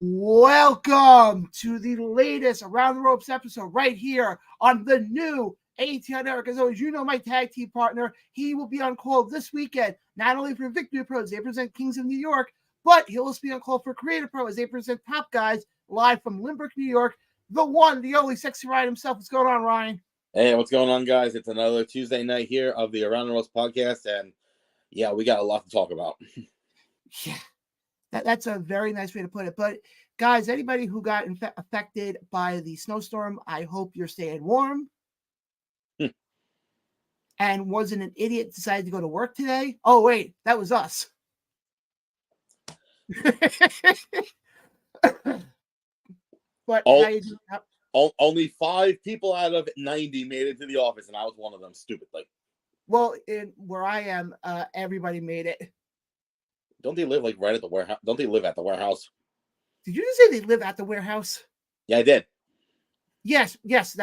Welcome to the latest Around the Ropes episode right here on the new ATN Network. As always, you know my tag team partner. He will be on call this weekend, not only for Victory Pro as they present Kings of New York, but he'll also be on call for Creative Pro as they present Top Guys live from Lynbrook, New York. The one, the only Sexy Ryan himself. What's going on, Ryan? Hey, what's going on, guys? It's another Tuesday night here of the Around the Ropes podcast, and yeah, we got a lot to talk about. Yeah. That's a very nice way to put it. But guys, anybody who got affected by the snowstorm, I hope you're staying warm. And wasn't an idiot, decided to go to work today. Oh, wait, that was us. But only 5 people out of 90 made it to the office, and I was one of them, stupidly. Well, where I am, everybody made it. Don't they live like right at the warehouse? Don't they live at the warehouse? Did you just say they live at the warehouse? Yeah, I did. Yes, that's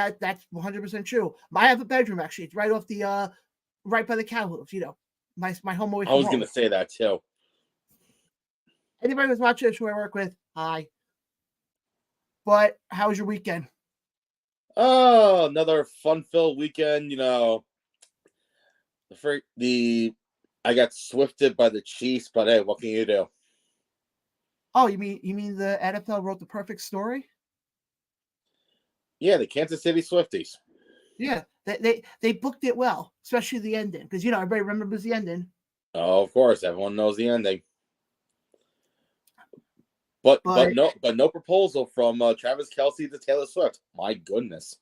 100% true. I have a bedroom actually. It's right off the right by the cow hooves. You know, my home away from I was home. gonna say that too. Anybody who's watching this who I work with, hi. But how was your weekend? Oh, another fun-filled weekend. You know, I got swifted by the Chiefs, but hey, what can you do? Oh, you mean the NFL wrote the perfect story? Yeah, the Kansas City Swifties. Yeah, they booked it well, especially the ending, because everybody remembers the ending. Oh, of course, everyone knows the ending. But no proposal from Travis Kelce to Taylor Swift. My goodness,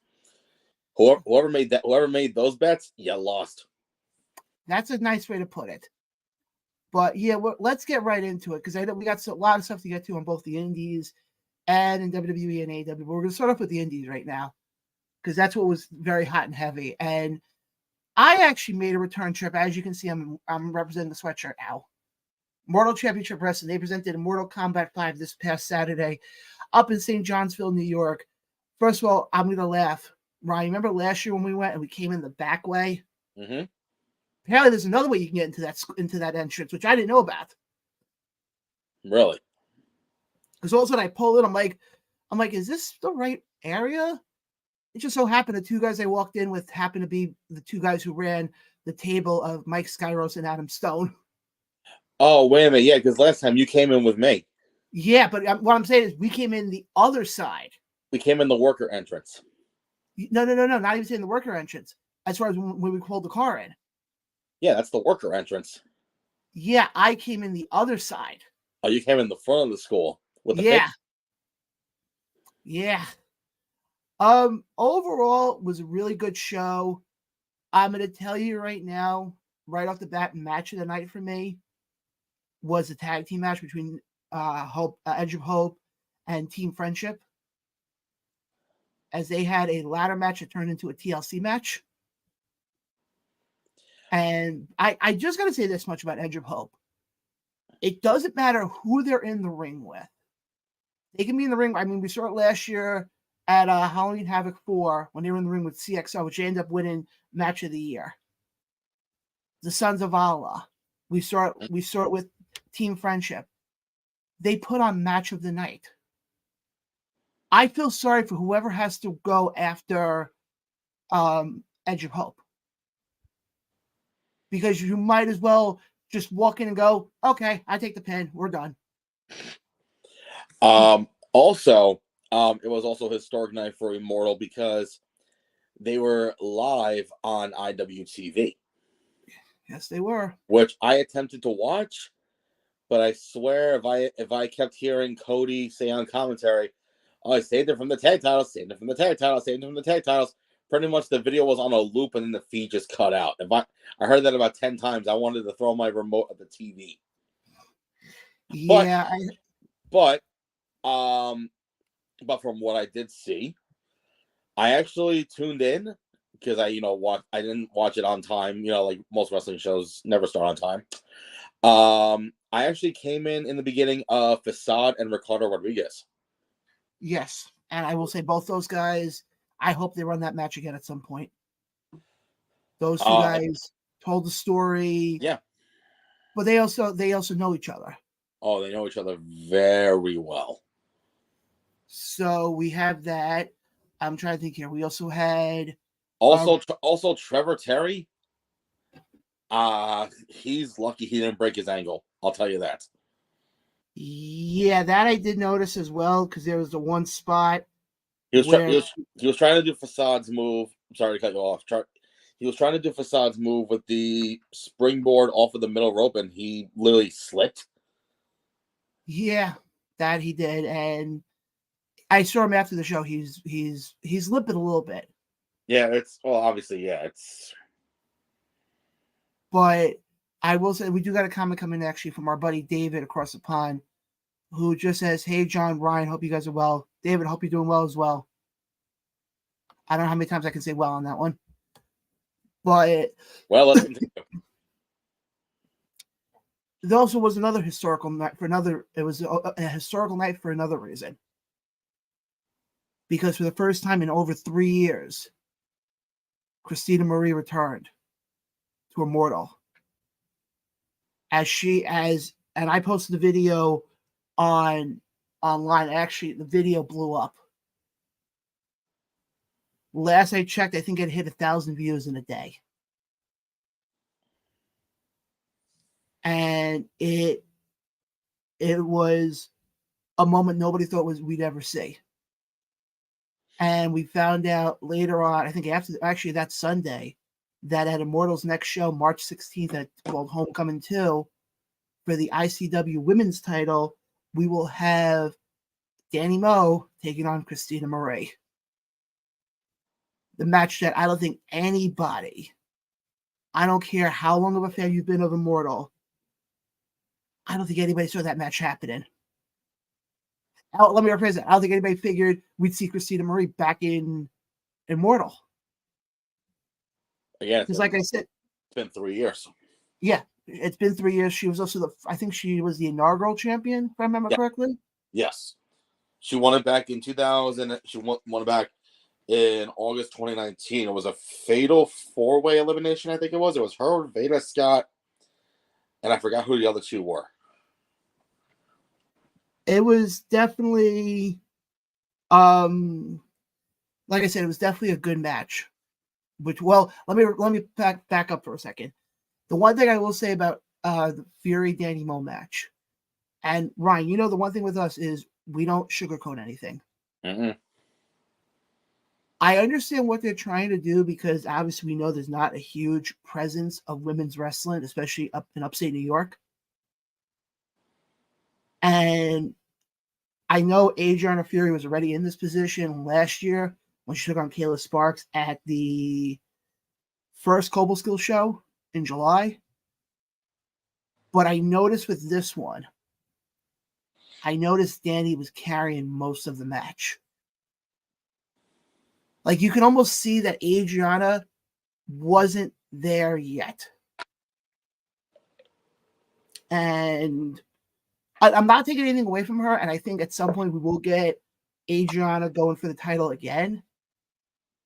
whoever made those bets, you lost. That's a nice way to put it. But yeah, let's get right into it because I know we got a lot of stuff to get to on both the Indies and in WWE and AEW. But we're going to start off with the Indies right now because that's what was very hot and heavy. And I actually made a return trip. As you can see, I'm representing the sweatshirt now. Immortal Championship Wrestling. They presented Immortal Kombat 5 this past Saturday up in St. Johnsville, New York. First of all, I'm going to laugh. Ryan, remember last year when we went and we came in the back way? Mm-hmm. Apparently, there's another way you can get into that entrance, which I didn't know about. Really? Because all of a sudden I pull in, I'm like, is this the right area? It just so happened the two guys I walked in with happened to be the two guys who ran the table of Mike Skyros and Adam Stone. Oh, wait a minute. Yeah, because last time you came in with me. Yeah, but what I'm saying is we came in the other side. We came in the worker entrance. No. Not even saying the worker entrance. As far as when we pulled the car in. Yeah, that's the worker entrance. Yeah, I came in the other side. Oh, you came in the front of the school with the face? Yeah. Overall, it was a really good show. I'm going to tell you right now, right off the bat, match of the night for me was a tag team match between Edge of Hope and Team Friendship, as they had a ladder match that turned into a TLC match. And I just got to say this much about Edge of Hope. It doesn't matter who they're in the ring with. They can be in the ring. I mean, we saw it last year at Halloween Havoc 4 when they were in the ring with CXO, which ended up winning Match of the Year. The Sons of Allah. We saw it with Team Friendship. They put on Match of the Night. I feel sorry for whoever has to go after Edge of Hope. Because you might as well just walk in and go, okay, I take the pin. We're done. Also, it was also a historic night for Immortal because they were live on IWTV. Yes, they were. Which I attempted to watch, but I swear if I kept hearing Cody say on commentary, "Oh, I saved it from the tag titles, saved it from the tag titles, saved it from the tag titles," pretty much the video was on a loop and then the feed just cut out. If I heard that about 10 times, I wanted to throw my remote at the TV. Yeah, but from what I did see, I actually tuned in because I didn't watch it on time. Like most wrestling shows never start on time. I actually came in the beginning of Facade and Ricardo Rodriguez. Yes, and I will say both those guys, I hope they run that match again at some point. Those two guys told the story. Yeah. But they also know each other. Oh, they know each other very well. So we have that. I'm trying to think here. We also had also Trevor Terry. He's lucky he didn't break his ankle. I'll tell you that. Yeah, that I did notice as well, because there was the one spot He was, where he was trying to do Facade's move. I'm sorry to cut you off. He was trying to do Facade's move with the springboard off of the middle rope, and he literally slipped. yeah, that he did, and I saw him after the show. He's limping a little bit. Yeah, obviously, yeah, it's. But I will say we do got a comment coming actually from our buddy David across the pond, who just says, "Hey John, Ryan, hope you guys are well. David, hope you're doing well as well." I don't know how many times I can say well on that one, but Well, let's continue. there also was another historical night for another. It was a historical night for another reason, because for the first time in over 3 years, Christina Marie returned to Immortal. And I posted the video online. Actually, the video blew up. Last I checked, I think it hit 1,000 views in a day. And it was a moment nobody thought we'd ever see. And we found out later on, I think actually that Sunday, that at Immortal's next show, March 16th at called Homecoming 2, for the ICW women's title, we will have Danny Moe taking on Christina Marie. The match that I don't think anybody, I don't care how long of a fan you've been of Immortal, I don't think anybody saw that match happening. Let me rephrase it. I don't think anybody figured we'd see Christina Marie back in Immortal. Again, because like I said, it's been 3 years. Yeah, it's been 3 years. She was also I think she was the inaugural champion, if I remember correctly. Yes. She won it back in 2000. She won it back in August 2019. It was a fatal 4-way elimination, I think it was. It was her, Veda Scott, and I forgot who the other two were. It was definitely, like I said, it was definitely a good match. Let me back up for a second. The one thing I will say about the Fury Danny Moe match, and Ryan, you know, the one thing with us is we don't sugarcoat anything. Mm-hmm. I understand what they're trying to do, because obviously we know there's not a huge presence of women's wrestling, especially up in upstate New York. And I know Adriana Fury was already in this position last year when she took on Kayla Sparks at the first Cobble Skill show in July. But I noticed with this one, I noticed Danny was carrying most of the match. Like, you can almost see that Adriana wasn't there yet. And I'm not taking anything away from her, and I think at some point we will get Adriana going for the title again.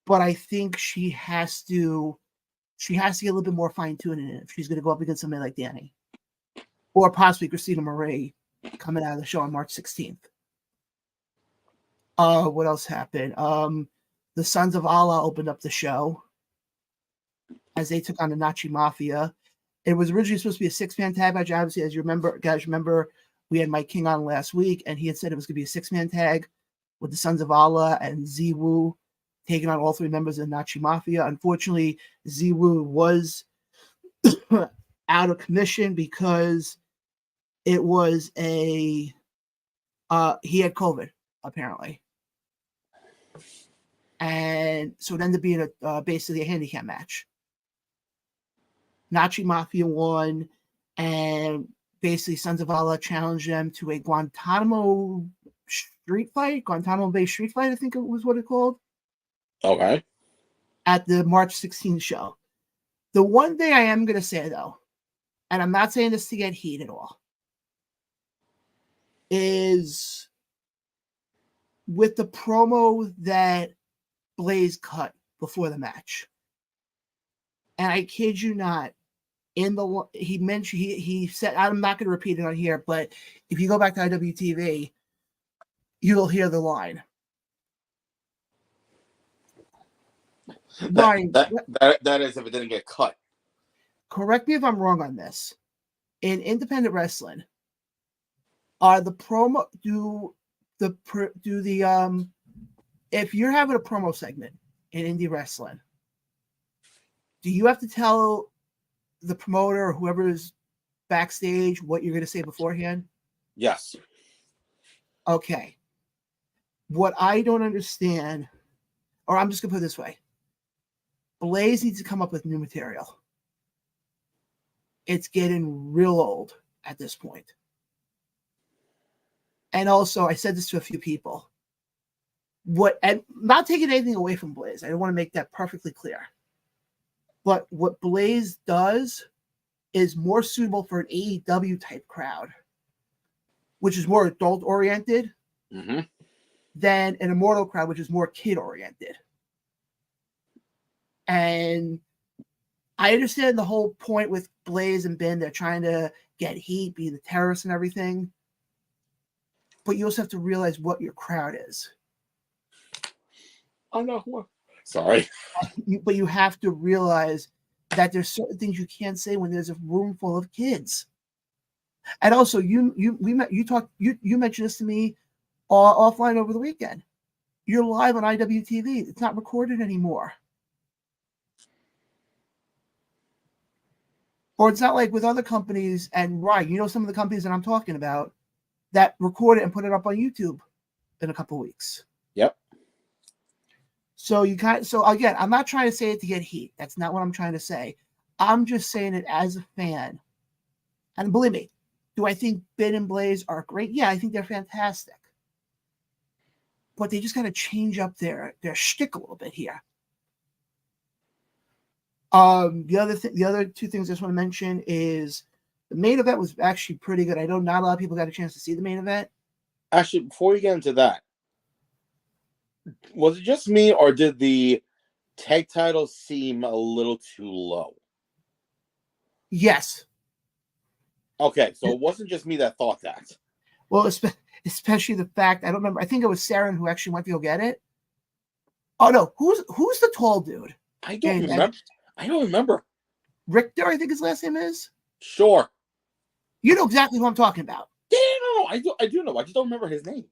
But I think she has to get a little bit more fine-tuned in it if she's going to go up against somebody like Danny. Or possibly Christina Marie coming out of the show on March 16th. What else happened? The Sons of Allah opened up the show as they took on the Nazi Mafia. It was originally supposed to be a 6-man tag match. Obviously, as you guys remember, we had Mike King on last week, and he had said it was going to be a 6-man tag with the Sons of Allah and Ziwu taking on all 3 members of the Nazi Mafia. Unfortunately, Ziwu was out of commission because it was he had COVID, apparently. And so it ended up being basically a handicap match. Nazi Mafia won, and basically Sons of Allah challenged them to a Guantanamo Bay street fight, I think it was what it called. Okay. At the March 16th show. The one thing I am going to say, though, and I'm not saying this to get heat at all, is with the promo that Blaze cut before the match. And I kid you not, he mentioned, he said, I'm not going to repeat it on here, but if you go back to IWTV, you'll hear the line. Ryan, that is if it didn't get cut. Correct me if I'm wrong on this. In independent wrestling, are the promo if you're having a promo segment in indie wrestling, do you have to tell the promoter or whoever is backstage what you're going to say beforehand? Yes. Okay. What I don't understand, or I'm just going to put it this way, Blaze needs to come up with new material. It's getting real old at this point. And also, I said this to a few people. And not taking anything away from Blaze. I don't want to make that perfectly clear. But what Blaze does is more suitable for an AEW type crowd, which is more adult oriented, than an Immortal crowd, which is more kid oriented. And I understand the whole point with Blaze and Ben. They're trying to get heat, be the terrorists and everything. But you also have to realize what your crowd is. I know what. Sorry. But you have to realize that there's certain things you can't say when there's a room full of kids. And also, you mentioned this to me offline over the weekend. You're live on IWTV. It's not recorded anymore. Or it's not like with other companies, and right, some of the companies that I'm talking about that record it and put it up on YouTube in a couple of weeks. Yep. So again, I'm not trying to say it to get heat. That's not what I'm trying to say. I'm just saying it as a fan. And believe me, do I think Ben and Blaze are great? Yeah, I think they're fantastic. But they just got to change up their shtick a little bit here. The other two things I just want to mention is the main event was actually pretty good. I know not a lot of people got a chance to see the main event. Actually, before we get into that, was it just me or did the tag titles seem a little too low? Yes. Okay, so it wasn't just me that thought that. Well, especially the fact, I don't remember. I think it was Saren who actually went to go get it. Oh no, who's the tall dude? I don't remember. Richter, I think his last name is. Sure. You know exactly who I'm talking about. Yeah, no, I do know. I just don't remember his name.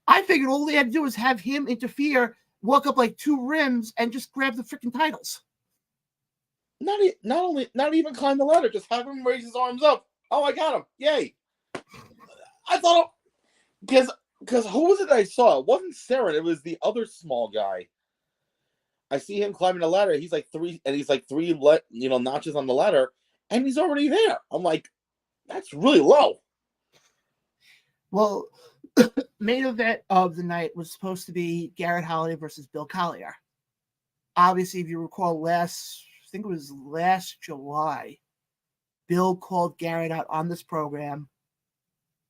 I figured all they had to do was have him interfere, walk up like 2 rims, and just grab the freaking titles. Not even climb the ladder, just have him raise his arms up. Oh, I got him! Yay! I thought because who was it I saw? It wasn't Saren. It was the other small guy. I see him climbing the ladder. He's like 3 notches on the ladder, and he's already there. I'm like, that's really low. Well, main event of the night was supposed to be Garrett Holiday versus Bill Collier. Obviously, if you recall, I think it was last July, Bill called Garrett out on this program.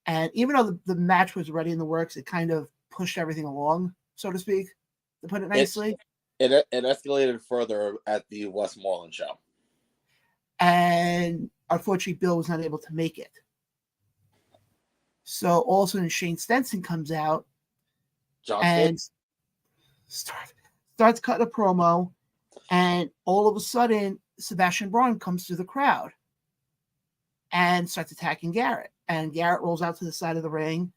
And even though the match was already in the works, it kind of pushed everything along, so to speak, to put it nicely. It escalated further at the Westmoreland show. And unfortunately, Bill was not able to make it. So all of a sudden, Shane Stenson comes out and starts cutting a promo. And all of a sudden, Sebastian Braun comes through the crowd and starts attacking Garrett. And Garrett rolls out to the side of the ring.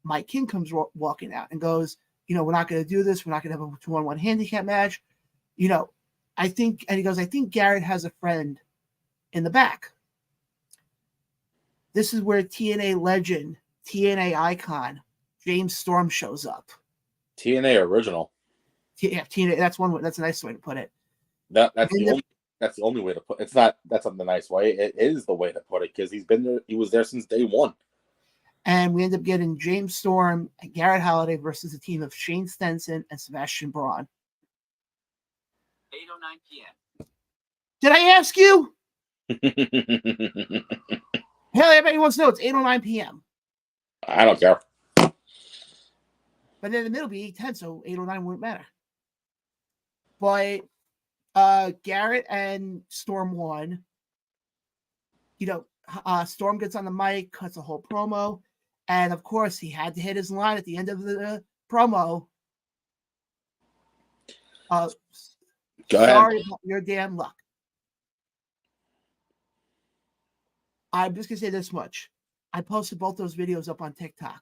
Mike King comes walking out and goes, we're not going to do this. We're not going to have a 2-on-1 handicap match. I think Garrett has a friend in the back. This is where TNA legend, TNA icon, James Storm shows up. TNA original. Yeah, TNA. That's a nice way to put it. That's the only way to put it. It's not. That's not the nice way. It is the way to put it because he's been there. He was there since day one. And we end up getting James Storm and Garrett Holiday versus a team of Shane Stenson and Sebastian Braun. 8:09 p.m. Did I ask you? Hell, everybody wants to know it's 8:09 p.m. I don't care. But then in the middle be 8:10, so 8:09 wouldn't matter. But Garrett and Storm won. Storm gets on the mic, cuts a whole promo, And of course, he had to hit his line at the end of the promo. Go Sorry ahead. about your damn luck. I'm just going to say this much. I posted both those videos up on TikTok.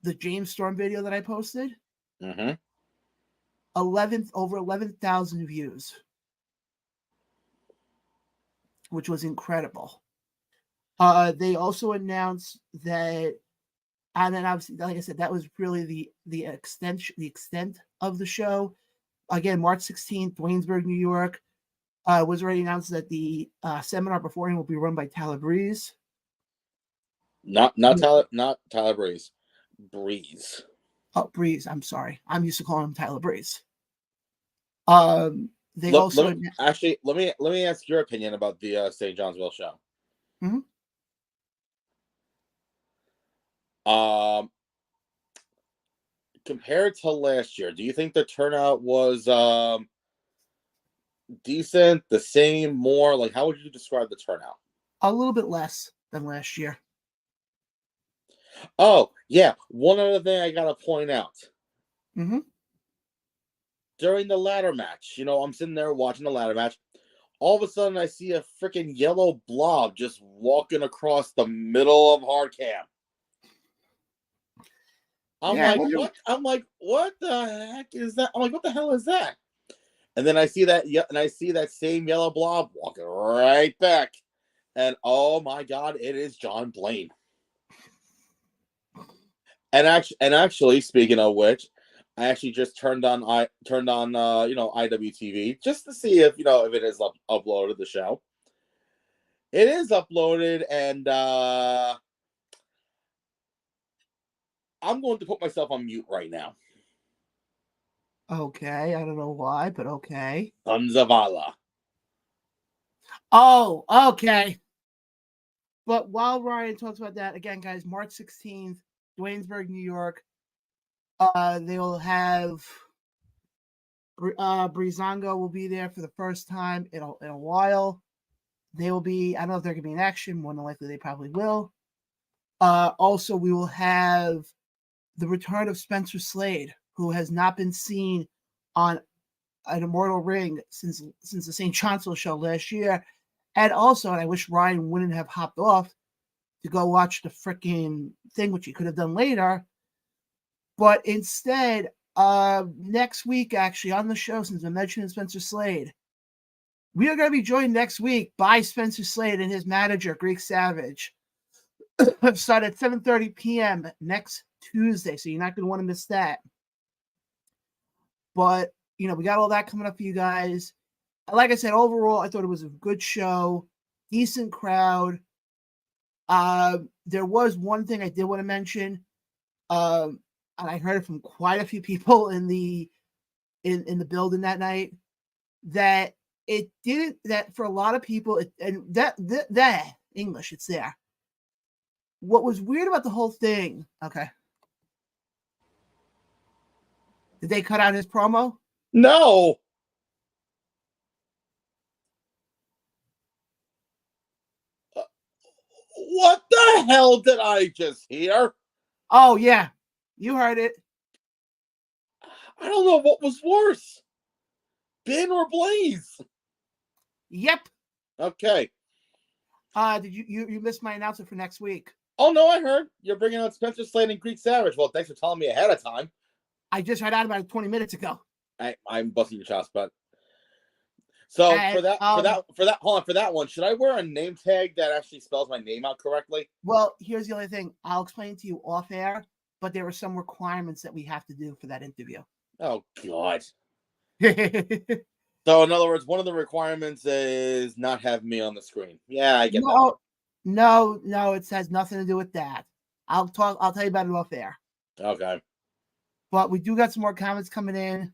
The James Storm video that I posted, Mm-hmm. over 11,000 views, which was incredible. They also announced that, and then obviously, like I said, that was really the extent of the show. Again, March 16th, Waynesburg, New York. Was already announced that the seminar beforehand will be run by Tyler Breeze. Not Tyler Breeze. Breeze. Oh, Breeze. I'm sorry. I'm used to calling him Tyler Breeze. They let me ask your opinion about the St. Johnsville show. Mm-hmm. Compared to last year, do you think the turnout was decent, the same, more? Like, how would you describe the turnout? A little bit less than last year. Oh, yeah. One other thing I gotta point out. Mm-hmm. During the ladder match, I'm sitting there watching the ladder match. All of a sudden, I see a freaking yellow blob just walking across the middle of hard cam. I'm like, what the heck is that? I'm like, what the hell is that? And then I see that same yellow blob walking right back. And oh my God, it is John Blaine. And actually, speaking of which, I actually just turned on IWTV just to see if it is uploaded, the show. It is uploaded, and I'm going to put myself on mute right now. Okay, I don't know why, but okay. Sons of Allah. Oh, okay. But while Ryan talks about that, again, guys, March 16th, Waynesburg, New York. They will have Breezango will be there for the first time in a while. They will be, I don't know if they're going to be in action. More than likely, they probably will. Also, we will have the return of Spencer Slade, who has not been seen on an Immortal Ring since the St. Chancellor show last year. And also, and I wish Ryan wouldn't have hopped off to go watch the freaking thing, which he could have done later. But instead, next week, actually, on the show, since I mentioned Spencer Slade, we are going to be joined next week by Spencer Slade and his manager, Greek Savage. Start at 7:30 p.m. next Tuesday, so you're not going to want to miss that. But, we got all that coming up for you guys. Like I said, overall, I thought it was a good show, decent crowd. There was one thing I did want to mention, and I heard it from quite a few people in the building that night, that it didn't, that for a lot of people, that English, it's there. What was weird about the whole thing, okay. Did they cut out his promo? No. What the hell did I just hear? Oh, yeah. You heard it. I don't know what was worse, Ben or Blaze. Yep. Okay. Did you missed my announcement for next week? Oh, no, I heard. You're bringing out Spencer Slade and Greek Savage. Well, thanks for telling me ahead of time. I just heard out about 20 minutes ago. I'm busting your chops, but so and, for that one, should I wear a name tag that actually spells my name out correctly? Well, here's the only thing. I'll explain to you off air, but there are some requirements that we have to do for that interview. Oh, God. So, in other words, one of the requirements is not have me on the screen. Yeah, I get that. No, it has nothing to do with that. I'll tell you about it off air. Okay. But we do got some more comments coming in.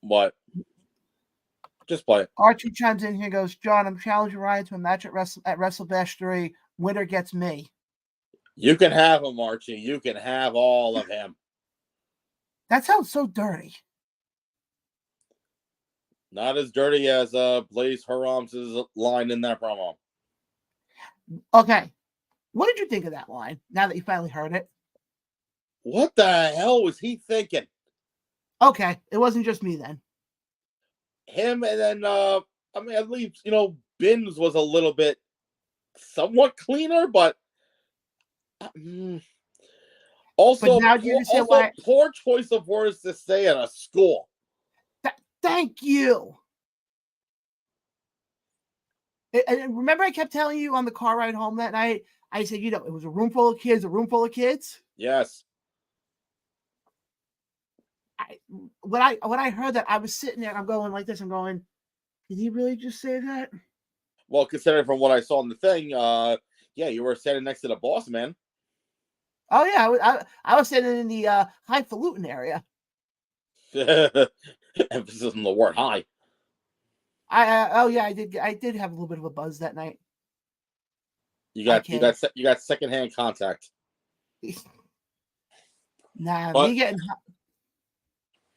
What? Just play it. Archie chimes in here and goes, John, I'm challenging Ryan to a match at WrestleBash 3. Winner gets me. You can have him, Archie. You can have all of him. That sounds so dirty. Not as dirty as Blaze Haram's line in that promo. Okay. What did you think of that line now that you finally heard it? What the hell was he thinking? Okay. It wasn't just me then. Him and then, I mean, at least, Bins was a little bit somewhat cleaner, but also, But now do you understand why? poor choice of words to say at a school. Thank you. And remember, I kept telling you on the car ride home that night, I said, it was a room full of kids. Yes. When I heard that, I was sitting there and I'm going like this. I'm going, did he really just say that? Well, considering from what I saw in the thing, yeah, you were standing next to the boss man. Oh yeah, I was sitting in the highfalutin area. Emphasis on the word high. I did have a little bit of a buzz that night. You got secondhand contact. Nah, me getting.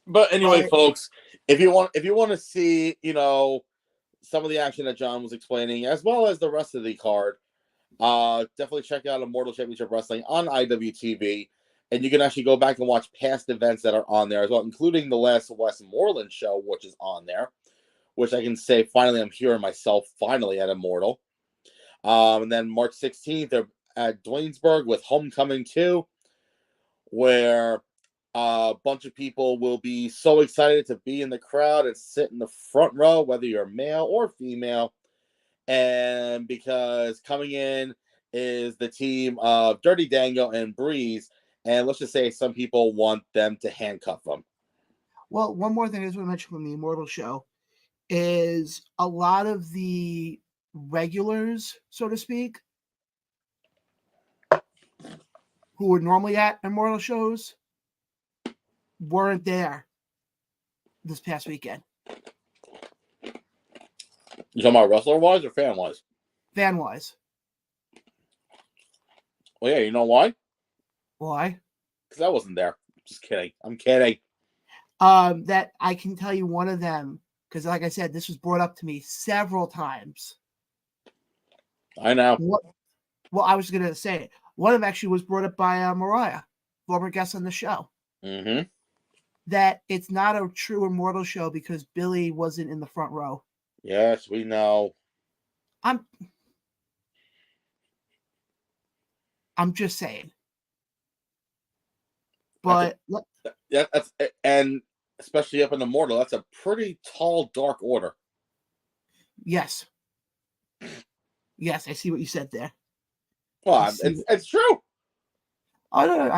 But anyway, folks, if you want to see, some of the action that John was explaining, as well as the rest of the card, definitely check out Immortal Championship Wrestling on IWTV, and you can actually go back and watch past events that are on there as well, including the last Westmoreland show, which is on there, which I can say finally I'm hearing myself finally at Immortal. And then March 16th they're at Dwaynesburg with Homecoming 2, where a bunch of people will be so excited to be in the crowd and sit in the front row, whether you're male or female. And because coming in is the team of Dirty Dango and Breeze, and let's just say some people want them to handcuff them. Well, one more thing I just want to mention from the Immortal show is a lot of the regulars, so to speak, who were normally at Immortal shows weren't there this past weekend. You talking about wrestler-wise or fan-wise? Fan-wise. Well, yeah, you know why? Why? Because I wasn't there. Just kidding. I'm kidding. That I can tell you one of them, because like I said, this was brought up to me several times. I know. Well, I was going to say it. One of them actually was brought up by Mariah, former guest on the show. Mm-hmm. That it's not a true Immortal show because Billy wasn't in the front row. Yes, we know. I'm just saying. But that's and especially up in Immortal, that's a pretty tall dark order. Yes, I see what you said there. Well, it's true. Oh no,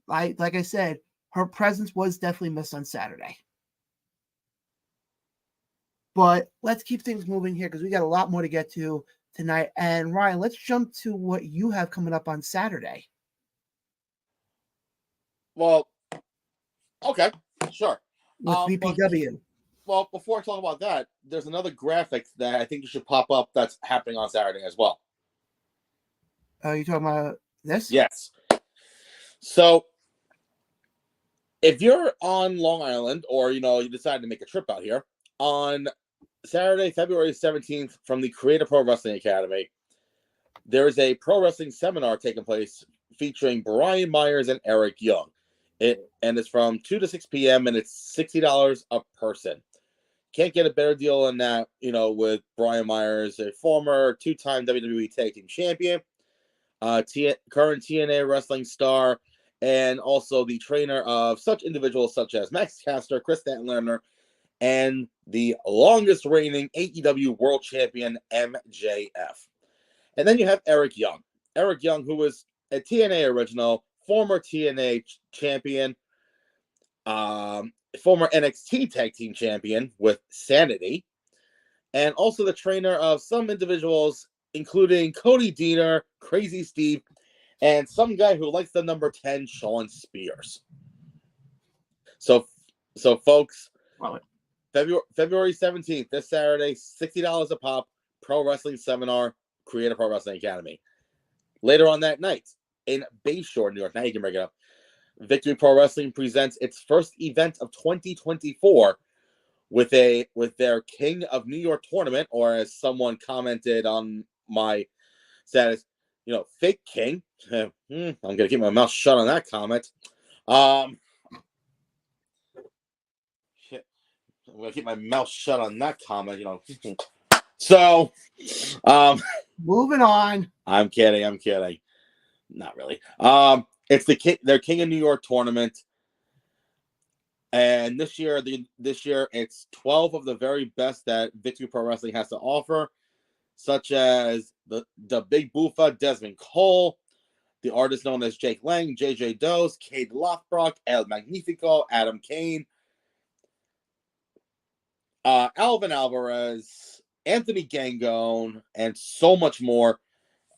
I like I said, her presence was definitely missed on Saturday. But let's keep things moving here because we got a lot more to get to tonight. And Ryan, let's jump to what you have coming up on Saturday. Well, okay, sure. With BPW. Well, before I talk about that, there's another graphic that I think you should pop up that's happening on Saturday as well. Are you talking about this? Yes. So, if you're on Long Island or, you decide to make a trip out here, on Saturday, February 17th, from the Creative Pro Wrestling Academy, there is a pro wrestling seminar taking place featuring Brian Myers and Eric Young. And it's from 2 to 6 p.m. and it's $60 a person. Can't get a better deal than that, with Brian Myers, a former 2-time WWE Tag Team Champion, current TNA Wrestling star, and also the trainer of such individuals such as Max Caster, Chris Stanton, and the longest reigning AEW World Champion, MJF. And then you have Eric Young. Eric Young, who was a TNA original, former TNA champion, former NXT Tag Team Champion with Sanity, and also the trainer of some individuals, including Cody Deaner, Crazy Steve, and some guy who likes the number 10, Sean Spears. So folks, February 17th, this Saturday, $60 a pop, pro wrestling seminar, Creative Pro Wrestling Academy. Later on that night, in Bayshore, New York, now you can break it up, Victory Pro Wrestling presents its first event of 2024 with their King of New York tournament, or as someone commented on my says, fake king. I'm gonna keep my mouth shut on that comment. Shit. I'm gonna keep my mouth shut on that comment. So, moving on. I'm kidding. Not really. It's their King of New York tournament. And this year it's 12 of the very best that Victory Pro Wrestling has to offer, such as the Big Boofa, Desmond Cole, the artist known as Jake Lang, JJ Dose, Cade Lothbrock, El Magnifico, Adam Kane, Alvin Alvarez, Anthony Gangone, and so much more.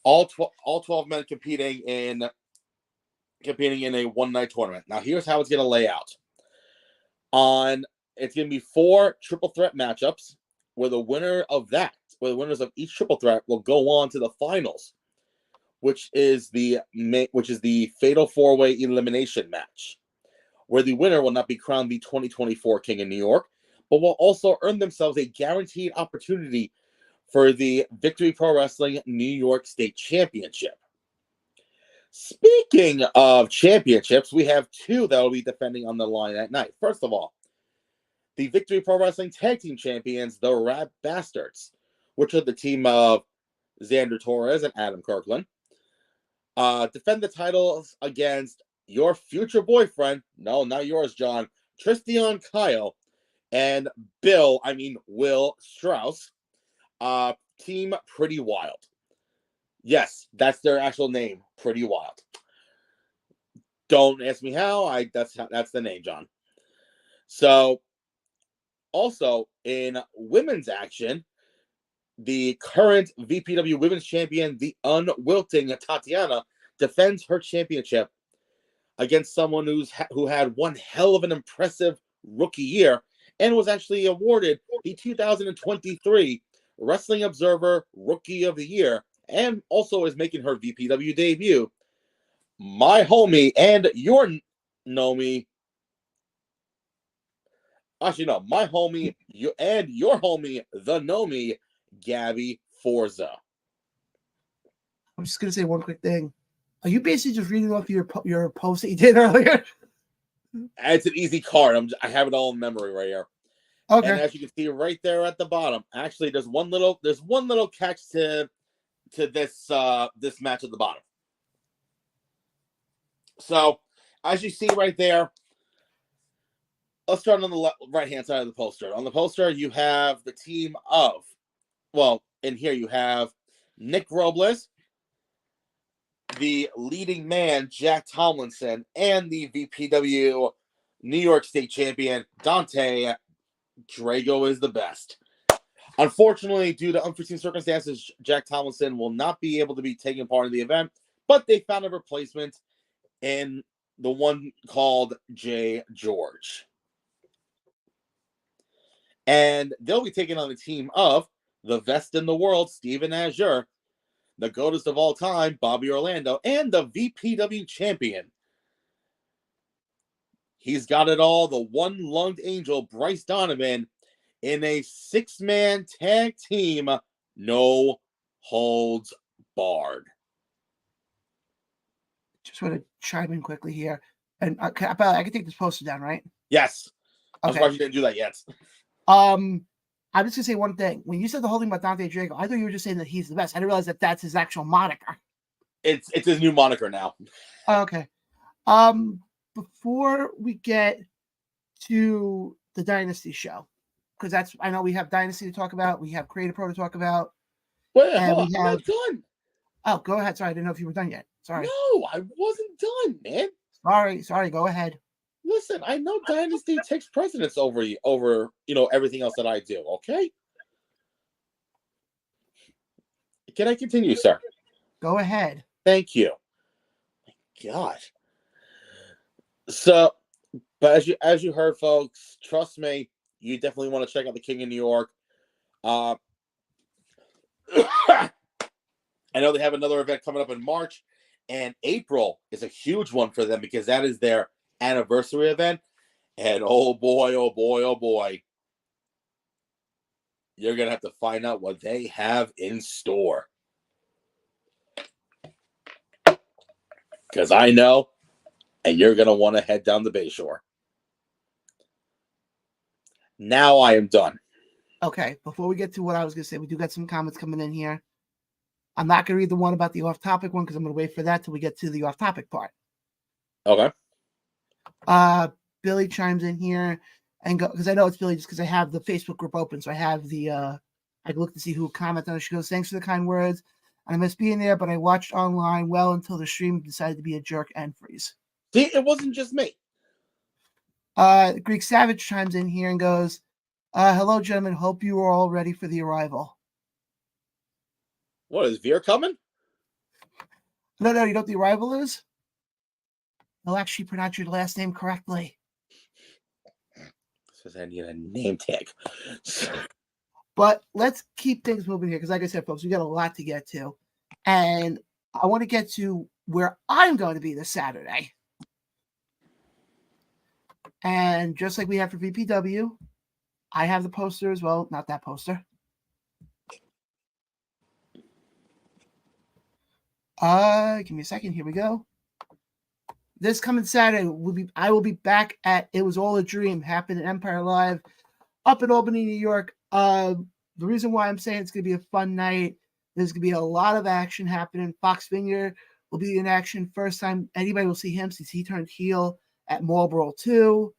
All 12 men competing in a one-night tournament. Now, here's how it's going to lay out. It's going to be 4 triple threat matchups, where the winners of each triple threat will go on to the finals, which is the fatal 4-way elimination match, where the winner will not be crowned the 2024 King of New York, but will also earn themselves a guaranteed opportunity for the Victory Pro Wrestling New York State Championship. Speaking of championships, we have 2 that will be defending on the line that night. First of all, the Victory Pro Wrestling Tag Team Champions, the Rap Bastards, which are the team of Xander Torres and Adam Kirkland, defend the titles against your future boyfriend, no, not yours, John, Tristan Kyle, and Will Strauss, team Pretty Wild. Yes, that's their actual name, Pretty Wild. Don't ask me how. That's the name, John. So, also in women's action, the current VPW Women's Champion, the unwilting Tatiana, defends her championship against someone who had one hell of an impressive rookie year and was actually awarded the 2023 Wrestling Observer Rookie of the Year, and also is making her VPW debut. My homie and your Nomi. Actually, no, my homie and your homie, the Nomi, Gabby Forza. I'm just gonna say one quick thing. Are you basically just reading off your post that you did earlier? It's an easy card. I have it all in memory right here. Okay. And as you can see right there at the bottom, actually, there's one little catch to this match at the bottom. So, as you see right there, let's start on the right-hand side of the poster. On the poster, you have the team of, in here you have Nick Robles, the leading man, Jack Tomlinson, and the VPW New York State Champion, Dante Drago is the best. Unfortunately, due to unforeseen circumstances, Jack Tomlinson will not be able to be taking part in the event, but they found a replacement in the one called Jay George. And they'll be taking on the team of the best in the world, Steven Azure, the GOATest of all time, Bobby Orlando, and the VPW champion. He's got it all, the one-lunged angel, Bryce Donovan, in a 6-man tag team, no holds barred. Just want to chime in quickly here. And I can take this poster down, right? Yes. Okay. I'm surprised you didn't do that yet. I'm just going to say one thing. When you said the whole thing about Dante Drago, I thought you were just saying that he's the best. I didn't realize that that's his actual moniker. It's his new moniker now. Okay. Before we get to the Dynasty show, because I know we have Dynasty to talk about, we have Creative Pro to talk about. Wait, hold on, I'm not done. Oh, go ahead. Sorry, I didn't know if you were done yet. Sorry. No, I wasn't done, man. Sorry, go ahead. Listen, I know Dynasty takes precedence over everything else that I do, okay? Can I continue, sir? Go ahead. Thank you. My God. So, but as you heard, folks, trust me, you definitely want to check out the King of New York. I know they have another event coming up in March, and April is a huge one for them because that is their anniversary event. And oh boy, you're going to have to find out what they have in store. Because I know, and you're going to want to head down the Bayshore. Now I am done. Okay, before we get to what I was going to say, we do got some comments coming in here. I'm not going to read the one about the off-topic one because I'm going to wait for that till we get to the off-topic part. Okay. Billy chimes in here and go, because I know it's Billy just because I have the Facebook group open, so I have the I can look to see who commented on it. She goes, "Thanks for the kind words. I miss being there, but I watched online well until the stream decided to be a jerk and freeze." See, it wasn't just me. Greek Savage chimes in here and goes, "Hello, gentlemen. Hope you are all ready for the arrival." What, is Veer coming? No, you know what the arrival is? They'll actually pronounce your last name correctly. Says I need a name tag. But let's keep things moving here because, like I said, folks, we got a lot to get to. And I want to get to where I'm going to be this Saturday. And just like we have for VPW, I have the poster as well. Not that poster. Give me a second. Here we go. This coming Saturday I will be back at It Was All a Dream, happened at Empire Live up in Albany, New York. The reason why I'm saying it's going to be a fun night, there's going to be a lot of action happening. Fox Vineyard will be in action. First time anybody will see him since he turned heel at Marlboro 2.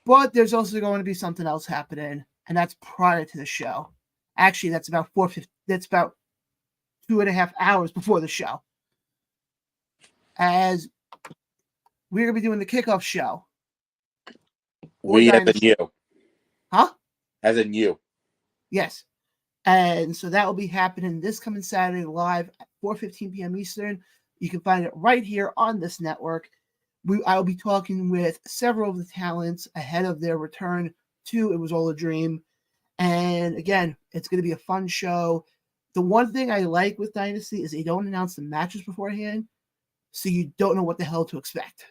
But there's also going to be something else happening, and that's prior to the show. Actually, that's about 2.5 hours before the show. As we're going to be doing the kickoff show. We as in you. Huh? As in you. Yes. And so that will be happening this coming Saturday live at 4:15 p.m. Eastern. You can find it right here on this network. I will be talking with several of the talents ahead of their return to It Was All a Dream. And again, it's going to be a fun show. The one thing I like with Dynasty is they don't announce the matches beforehand, so you don't know what the hell to expect.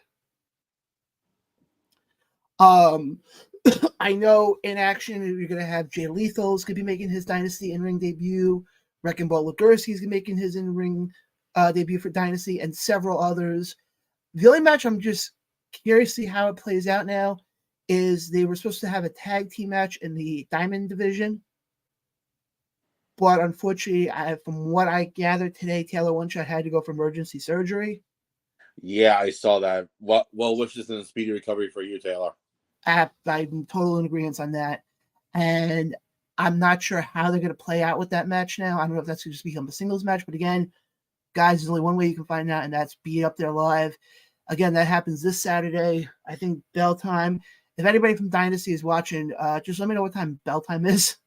I know in action you're going to have Jay Lethal's going to be making his Dynasty in-ring debut. Wrecking Ball Ligursky's going to be making his in-ring debut for Dynasty, and several others. The only match I'm just curious to see how it plays out now is they were supposed to have a tag team match in the Diamond division. But unfortunately, from what I gathered today, Taylor One-Shot had to go for emergency surgery. Yeah, I saw that. Well wishes and a speedy recovery for you, Taylor. I'm totally in agreement on that. And I'm not sure how they're going to play out with that match now. I don't know if that's going to just become a singles match. But again, guys, there's only one way you can find out, and that's be up there live. Again, that happens this Saturday. I think bell time. If anybody from Dynasty is watching, just let me know what time bell time is.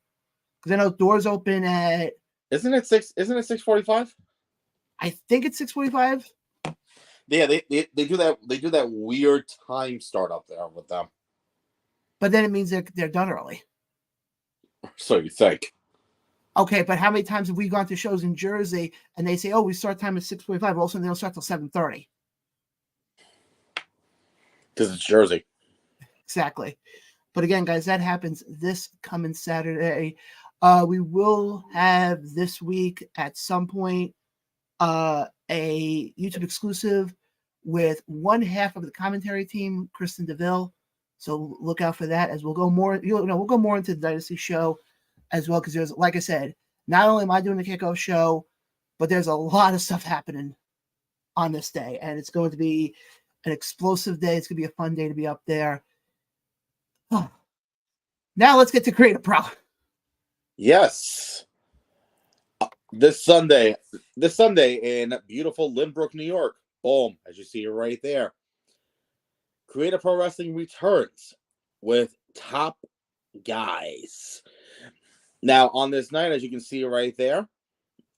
Because I know doors open at... Isn't it 6:45? I think it's 6:45. Yeah, they do that. They do that weird time start up there with them. But then it means they're done early. So you think? Okay, but how many times have we gone to shows in Jersey and they say, "Oh, we start time at 6:45." Also, they don't start till 7:30. Because it's Jersey. Exactly. But again, guys, that happens this coming Saturday. We will have this week at some point a YouTube exclusive with one half of the commentary team, Kristen DeVille. So look out for that as we'll go more. We'll go more into the Dynasty show as well because there's, like I said, not only am I doing the kickoff show, but there's a lot of stuff happening on this day, and it's going to be an explosive day. It's going to be a fun day to be up there. Oh. Now let's get to Creative Pro. Yes. This Sunday in beautiful Lynbrook, New York. Boom, as you see right there. Creative Pro Wrestling returns with top guys. Now, on this night, as you can see right there,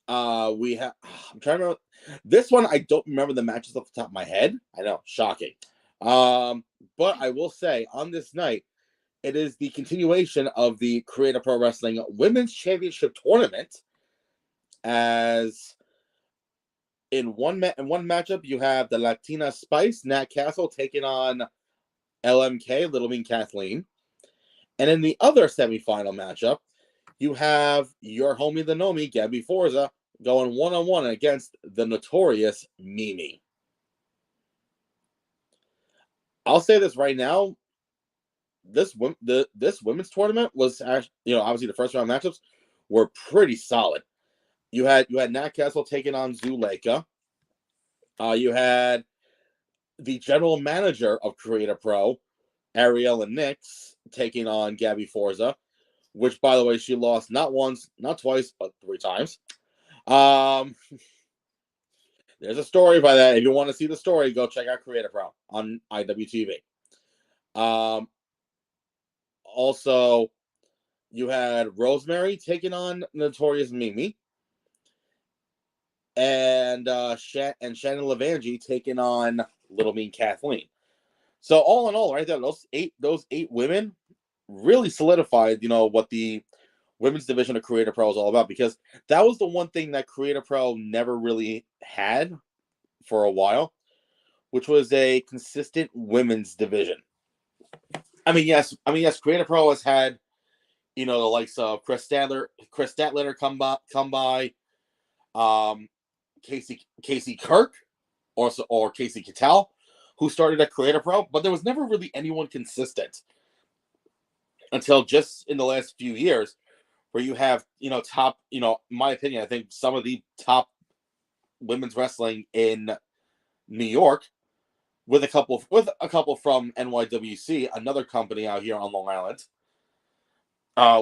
we have... I'm trying to remember. This one, I don't remember the matches off the top of my head. I know, shocking. But I will say, on this night, it is the continuation of the Creative Pro Wrestling Women's Championship Tournament. As in one matchup, you have the Latina Spice, Nat Castle, taking on LMK, Little Mean Kathleen. And in the other semifinal matchup, you have your homie, the Nomi, Gabby Forza, going one-on-one against the notorious Mimi. I'll say this right now. This women's tournament was actually, obviously the first round matchups were pretty solid. You had Nat Castle taking on Zuleika. You had the general manager of Creator Pro, Ariella Nix, taking on Gabby Forza, which, by the way, she lost not once, not twice, but 3 times. There's a story by that. If you want to see the story, go check out Creator Pro on IWTV. Also, you had Rosemary taking on Notorious Mimi, and Shannon Levangie taking on Little Mean Kathleen. So all in all, right there, those eight women really solidified, what the women's division of Creator Pro is all about, because that was the one thing that Creator Pro never really had for a while, which was a consistent women's division. I mean, yes, Creator Pro has had, the likes of Chris Statlander come by, Casey Kirk, or Casey Cattell, who started at Creator Pro, but there was never really anyone consistent until just in the last few years, where you have, top, in my opinion, I think some of the top women's wrestling in New York, with a couple from NYWC, another company out here on Long Island,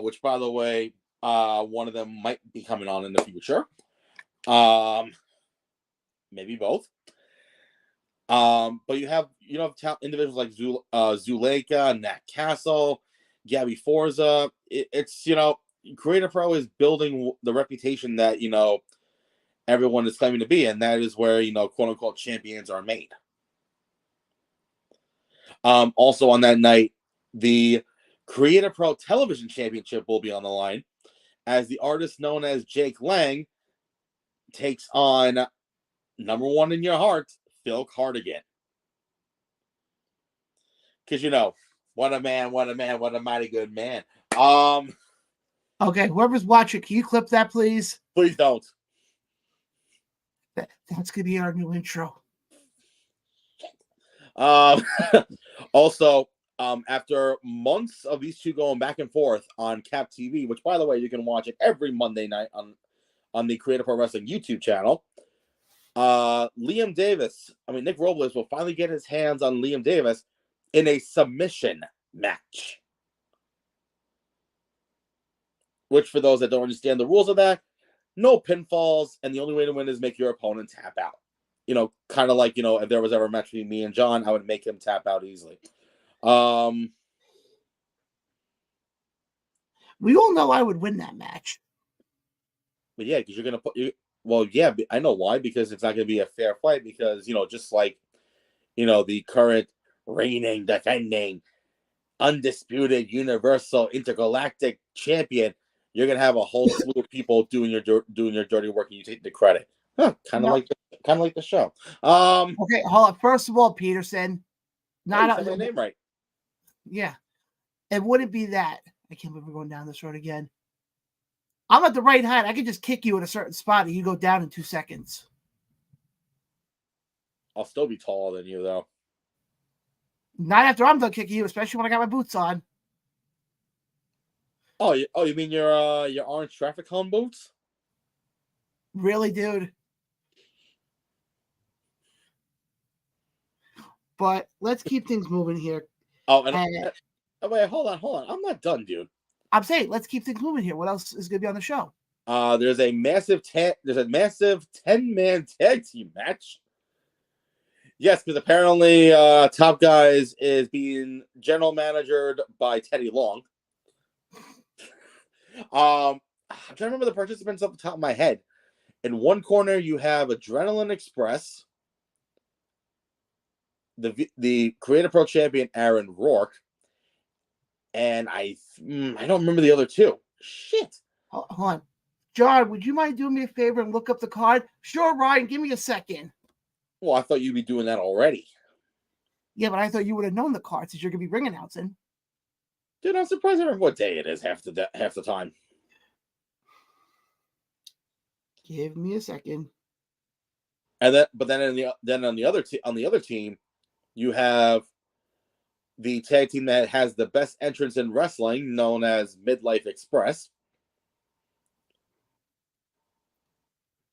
which, by the way, one of them might be coming on in the future. Maybe both. But you have individuals like Zuleika, Nat Castle, Gabby Forza. It's Creator Pro is building the reputation that everyone is claiming to be, and that is where quote unquote champions are made. Also on that night, the Creator Pro Television Championship will be on the line, as the artist known as Jake Lang takes on number one in your heart, Phil Cardigan. Because what a man, what a mighty good man. Okay, whoever's watching, can you clip that, please? Please don't. That's gonna be our new intro. Also, after months of these two going back and forth on Cap TV, which, by the way, you can watch it every Monday night on the Creator Pro Wrestling YouTube channel, Nick Robles will finally get his hands on Liam Davis in a submission match. Which, for those that don't understand the rules of that, no pinfalls, and the only way to win is make your opponent tap out. Kind of like, if there was ever a match between me and John, I would make him tap out easily. We all know I would win that match. But yeah, because you're going to put... Well, yeah, I know why, because it's not going to be a fair fight, because, just like, the current reigning, defending, undisputed, universal, intergalactic champion, you're going to have a whole slew of people doing your dirty work, and you take the credit. Huh, kind of like the show. Okay, hold on. First of all, Peterson, not my name right. Yeah, it wouldn't be that. I can't believe we're going down this road again. I'm at the right height. I can just kick you at a certain spot, and you go down in 2 seconds. I'll still be taller than you, though. Not after I'm done kicking you, especially when I got my boots on. Oh, you mean your orange traffic cone boots? Really, dude? But let's keep things moving here. Oh, wait, hold on. I'm not done, dude. I'm saying let's keep things moving here. What else is going to be on the show? There's a massive 10-man tag team match. Yes, because apparently Top Guys is being general managered by Teddy Long. I'm trying to remember the participants off the top of my head. In one corner, you have Adrenaline Express, the Creator Pro champion Aaron Rourke, and I don't remember the other two. Shit. Hold on. John, would you mind doing me a favor and look up the card? Sure, Ryan. Give me a second. Well, I thought you'd be doing that already. Yeah, but I thought you would have known the card since you're going to be ring announcing. Dude, I'm surprised I remember what day it is half the time. Give me a second. And then on the other team, you have the tag team that has the best entrance in wrestling, known as Midlife Express.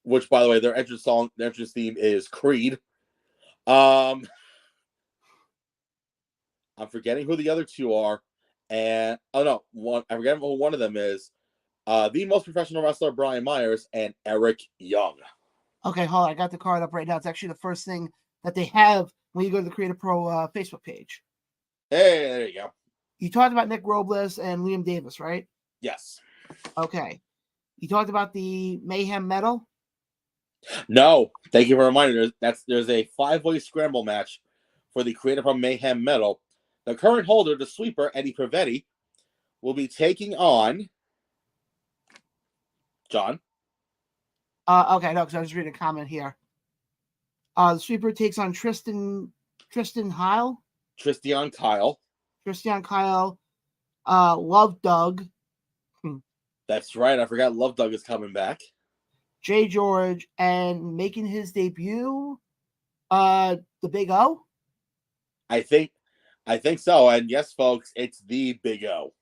Which, by the way, their entrance theme is Creed. I'm forgetting who the other two are, and I'm forgetting who one of them is. The most professional wrestler, Brian Myers, and Eric Young. Okay, hold on. I got the card up right now. It's actually the first thing that they have when you go to the Creative Pro Facebook page. Hey, there you go. You talked about Nick Robles and Liam Davis, right? Yes. Okay. You talked about the Mayhem medal? No, thank you for reminding us. There's a 5-way scramble match for the Creative Pro Mayhem medal. The current holder, the sweeper, Eddie Pavetti, will be taking on John. Okay, no, because I was reading a comment here. The sweeper takes on Tristan Heil. Christian Kyle. Love Doug. That's right. I forgot Love Doug is coming back. Jay George, and making his debut, the Big O. I think so. And yes, folks, it's the Big O.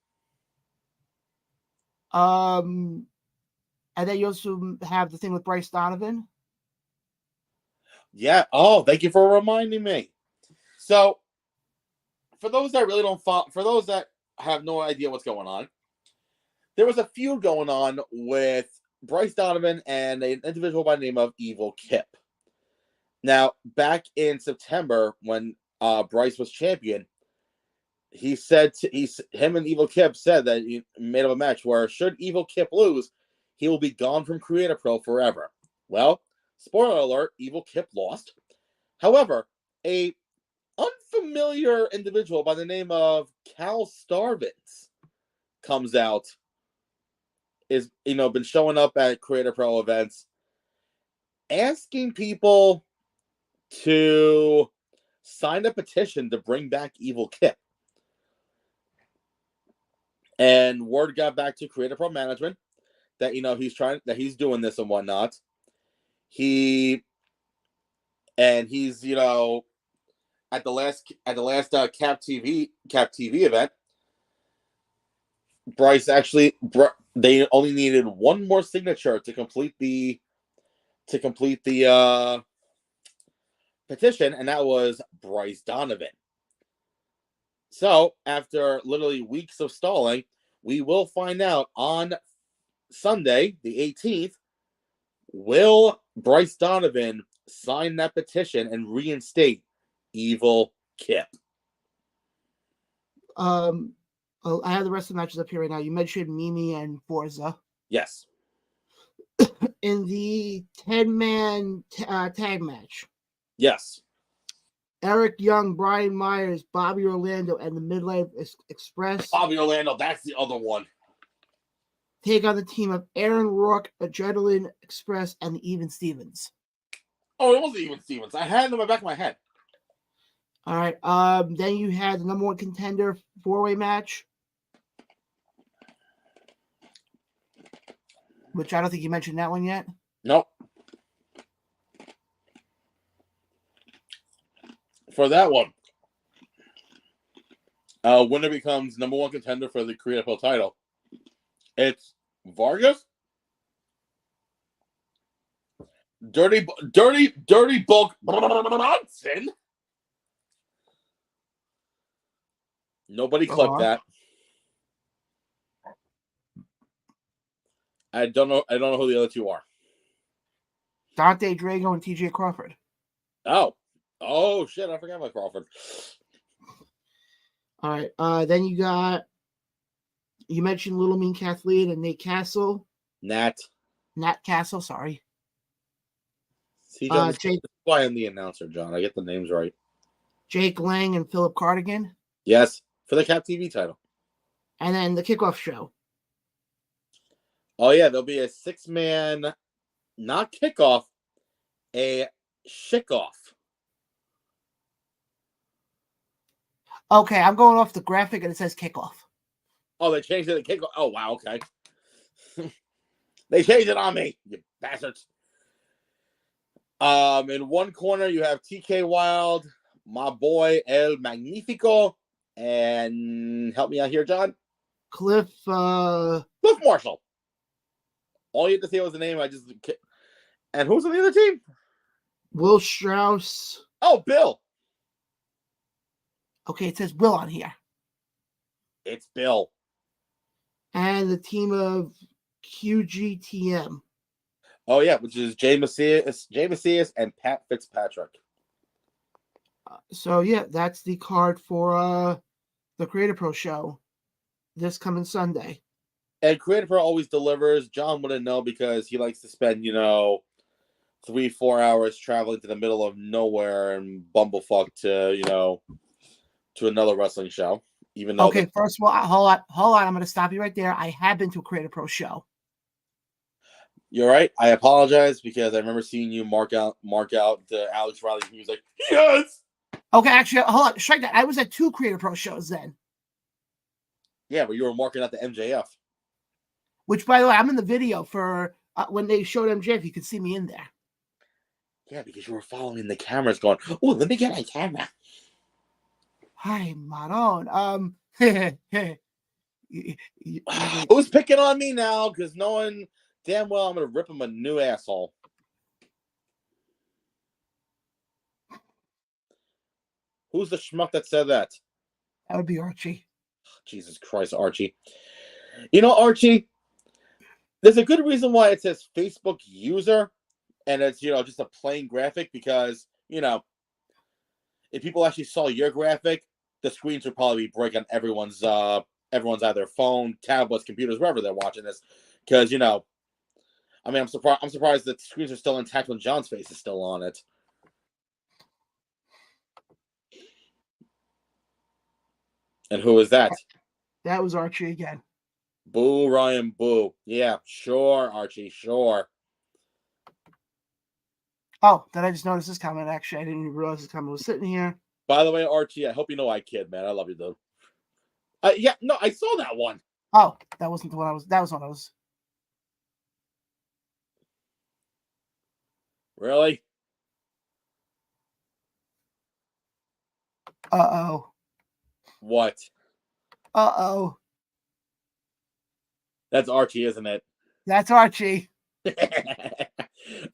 And then you also have the thing with Bryce Donovan. Yeah. Oh, thank you for reminding me. So, for those that really don't follow, for those that have no idea what's going on, there was a feud going on with Bryce Donovan and an individual by the name of Evil Kip. Now, back in September, when Bryce was champion, him and Evil Kip said that he made up a match where should Evil Kip lose, he will be gone from Creative Pro forever. Well, spoiler alert, Evil Kip lost. However, a unfamiliar individual by the name of Cal Starvins comes out, is been showing up at Creative Pro events, asking people to sign a petition to bring back Evil Kip. And word got back to Creative Pro management that he's doing this and whatnot. He's at the last Cap TV event, Bryce they only needed one more signature to complete the petition, and that was Bryce Donovan. So, after literally weeks of stalling, we will find out on Sunday, the 18th, will Bryce Donovan sign that petition and reinstate Evil Kip? I have the rest of the matches up here right now. You mentioned Mimi and Forza. Yes. In the 10-man tag match. Yes. Eric Young, Brian Myers, Bobby Orlando, and the Midlife Express. Bobby Orlando, that's the other one. Take on the team of Aaron Rourke, Adrenaline Express, and the Even Stevens. Oh, it wasn't Even Stevens. I had it in the back of my head. All right. Then you had the number one contender 4-way match, which I don't think you mentioned that one yet. Nope. For that one, winner becomes number one contender for the Creative Pro title. It's Vargas, Dirty Bulk Bronson. Nobody clipped that. I don't know who the other two are. Dante Drago and TJ Crawford. Oh shit! I forgot about Crawford. All right. Then you mentioned Little Mean Kathleen and Nate Castle. Nat Castle. Sorry. See, John, this is why I'm the announcer, John. I get the names right. Jake Lang and Philip Cardigan. Yes, for the Cap TV title. And then the kickoff show. Oh yeah, there'll be a 6-man, not kickoff, a shickoff. Okay, I'm going off the graphic and it says kickoff. Oh, they changed it to kickoff. Oh wow, okay. They changed it on me, you bastards. In one corner you have TK Wild, my boy El Magnifico, And help me out here, John. Cliff Marshall. All you had to say was the name. And who's on the other team? Will Strauss. Oh, Bill. Okay, it says Will on here. It's Bill. And the team of QGTM. Oh, yeah, which is Jay Macias and Pat Fitzpatrick. So, yeah, that's the card for the Creative Pro show this coming Sunday. And Creative Pro always delivers. John wouldn't know because he likes to spend, 3-4 hours traveling to the middle of nowhere and bumblefuck to another wrestling show. Even though first of all, hold on. I'm going to stop you right there. I have been to a Creative Pro show. You're right. I apologize because I remember seeing you mark out the Alex Riley. He was like, yes. Okay, actually, hold on. Strike that. I was at 2 Creative Pro shows then. Yeah, but you were marking out the MJF. Which, by the way, I'm in the video for when they showed MJF. You could see me in there. Yeah, because you were following the cameras going, oh, let me get my camera. Hi, Maron. Who's picking on me now? Because knowing damn well I'm going to rip him a new asshole. Who's the schmuck that said that? That would be Archie. Jesus Christ, Archie. Archie, there's a good reason why it says Facebook user and it's, just a plain graphic because, if people actually saw your graphic, the screens would probably be breaking everyone's either phone, tablets, computers, wherever they're watching this. Because, I'm surprised that the screens are still intact when John's face is still on it. And who is that? That was Archie again. Boo, Ryan, boo. Yeah, sure, Archie, sure. Oh, did I just notice this comment? Actually, I didn't even realize this comment was sitting here. By the way, Archie, I hope you know I kid, man. I love you, dude. I saw that one. Oh, that wasn't the one I was. That was one I was. Really? Uh-oh. What? Uh-oh. That's Archie, isn't it? That's Archie.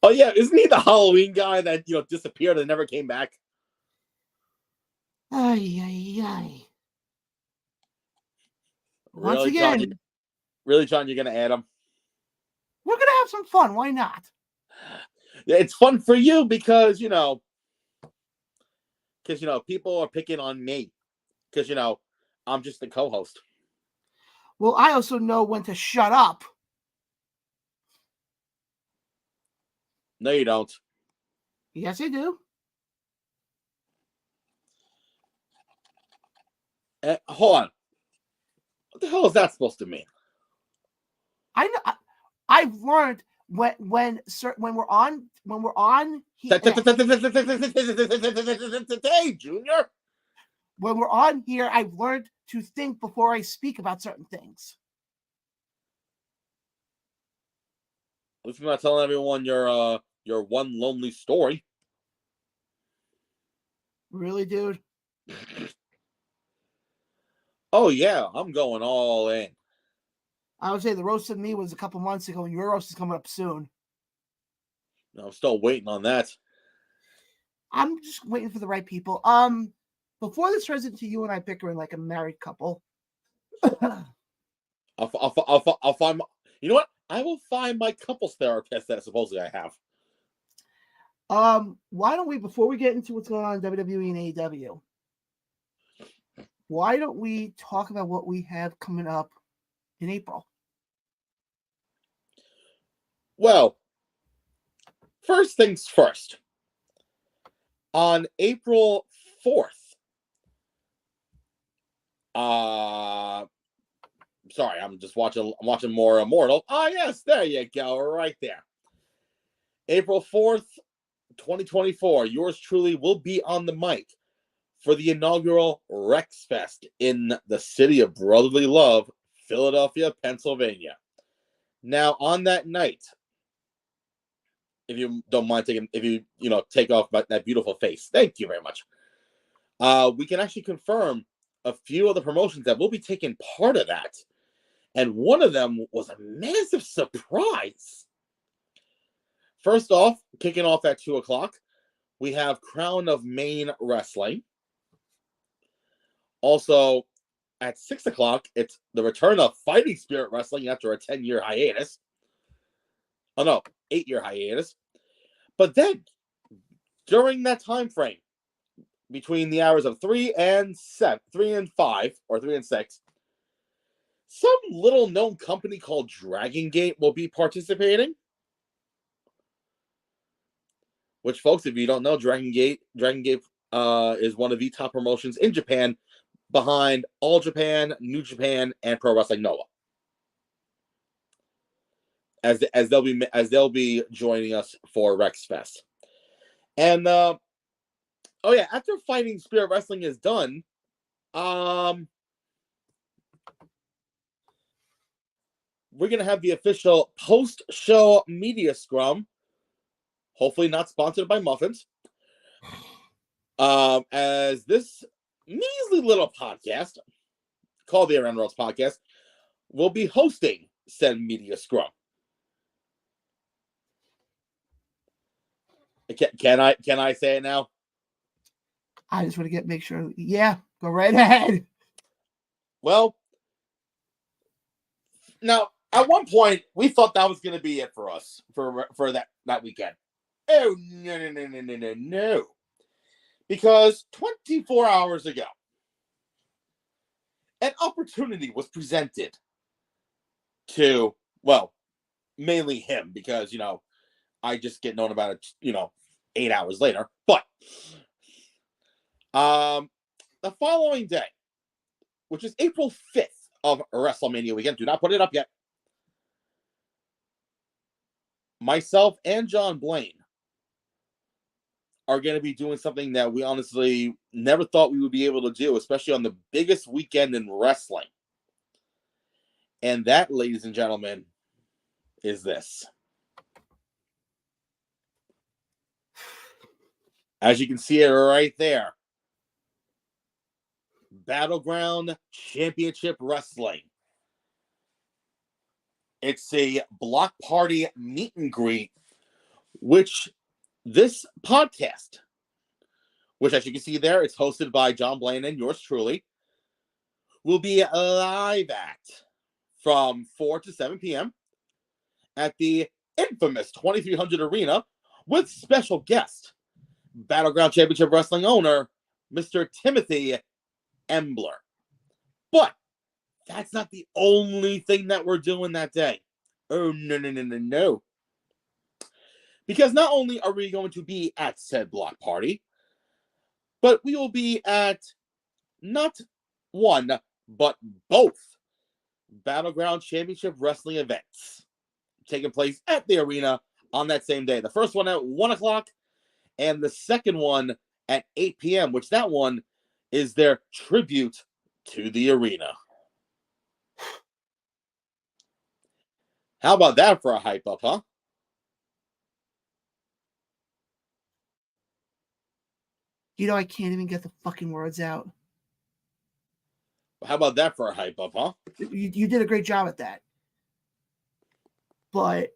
Oh, yeah. Isn't he the Halloween guy that, disappeared and never came back? Ay, ay, ay. Once Really, again. John, you're going to add him? We're going to have some fun. Why not? It's fun for you because, people are picking on me. Because, I'm just the co-host. Well, I also know when to shut up. No, you don't. Yes, I do. Hold on. What the hell is that supposed to mean? I know. I've learned when we're on here. Hey, Junior. When we're on here, I've learned to think before I speak about certain things. At least I'm not telling everyone your one lonely story. Really, dude? Oh yeah, I'm going all in. I would say the roast of me was a couple months ago, and your roast is coming up soon. No, I'm still waiting on that. I'm just waiting for the right people. Before this turns into you and I bickering like a married couple. I'll find. You know what? I will find my couples therapist that supposedly I have. Why don't we, before we get into what's going on in WWE and AEW, why don't we talk about what we have coming up in April? Well, first things first. On April 4th, sorry, I'm watching more Immortal. Oh, yes, there you go, right there. April 4th, 2024, yours truly will be on the mic for the inaugural Rex Fest in the city of brotherly love, Philadelphia, Pennsylvania. Now, on that night, if you don't mind take off that beautiful face. Thank you very much. We can actually confirm a few of the promotions that will be taking part of that. And one of them was a massive surprise. First off, kicking off at 2 o'clock, we have Crown of Maine Wrestling. Also, at 6 o'clock, it's the return of Fighting Spirit Wrestling after a 10-year hiatus. Oh, no, 8-year hiatus. But then, during that time frame, between the hours of 3 and 7, 3 and 5, or 3 and 6, some little-known company called Dragon Gate will be participating. Which, folks, if you don't know, Dragon Gate is one of the top promotions in Japan, behind All Japan, New Japan, and Pro Wrestling Noah. As they'll be joining us for Rex Fest. And after Fighting Spirit Wrestling is done, we're gonna have the official post-show media scrum. Hopefully not sponsored by Muffins. As this measly little podcast called the Around Worlds Podcast will be hosting said media scrum. Can I say it now? I just want to make sure. Yeah, go right ahead. Well, now at one point we thought that was going to be it for us for that weekend. Oh no! Because 24 hours ago, an opportunity was presented to, well, mainly him, because I just get known about it 8 hours later. But the following day, which is April 5th of WrestleMania weekend, do not put it up yet, myself and John Blaine are going to be doing something that we honestly never thought we would be able to do, especially on the biggest weekend in wrestling. And that, ladies and gentlemen, is this. As you can see it right there, Battleground Championship Wrestling. It's a block party meet and greet, which this podcast, which as you can see there, it's hosted by John Blaine and yours truly, will be live at from 4 to 7 p.m. at the infamous 2300 Arena with special guest, Battleground Championship Wrestling owner, Mr. Timothy Embler. But that's not the only thing that we're doing that day. Oh, no. Because not only are we going to be at said block party, but we will be at not one, but both Battleground Championship Wrestling events taking place at the arena on that same day. The first one at 1 o'clock and the second one at 8 p.m., which that one is their tribute to the arena. How about that for a hype up, huh? I can't even get the fucking words out. How about that for a hype up, huh? You did a great job at that. But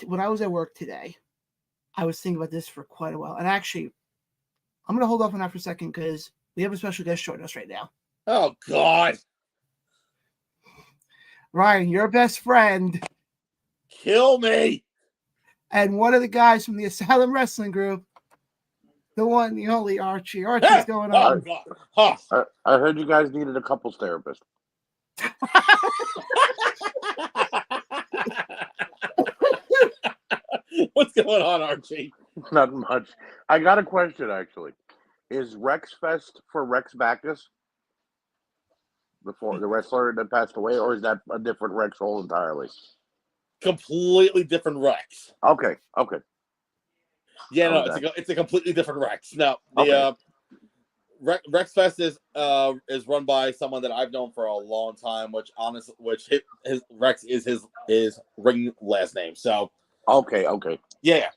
when I was at work today, I was thinking about this for quite a while. And actually, I'm going to hold off on that for a second because we have a special guest joining us right now. Oh, God. Ryan, your best friend. Kill me. And one of the guys from the Asylum Wrestling Group, the one, the only Archie. Archie's going on. Oh, I heard you guys needed a couples therapist. What's going on, Archie? Not much. I got a question, actually. Is Rex Fest for Rex Backus? The wrestler that passed away, or is that a different Rex whole entirely? Completely different Rex. Okay. Yeah, no, it's a completely different Rex. No, the Rex Fest is run by someone that I've known for a long time, which his Rex is his ring last name. So Okay. yeah.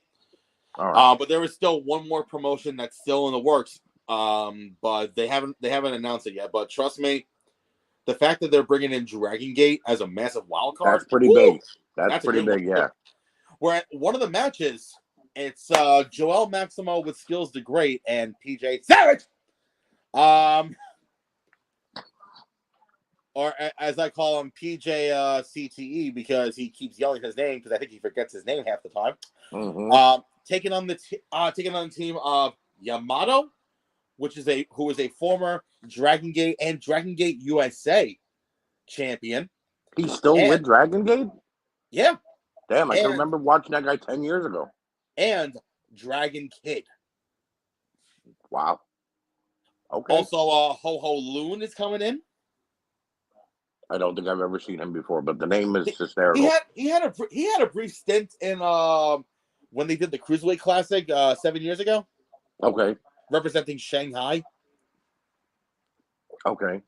All right. But there is still one more promotion that's still in the works. But they haven't announced it yet. But trust me, the fact that they're bringing in Dragon Gate as a massive wild card, That's pretty big. That's a pretty good big, one. yeah. We're at one of the matches. It's Joel Maximo with Skills the Great and PJ Savage. Or as I call him, PJ CTE, because he keeps yelling his name because I think he forgets his name half the time. Mm-hmm. Taking on the team of Yamato, who is a former Dragon Gate and Dragon Gate USA champion. He's still with Dragon Gate? Yeah. Damn, I can remember watching that guy 10 years ago. And Dragon Kid. Wow. Okay. Also, Ho Ho Loon is coming in. I don't think I've ever seen him before, but the name is hysterical. He had a brief stint in when they did the Cruiserweight Classic 7 years ago. Okay. Representing Shanghai. Okay.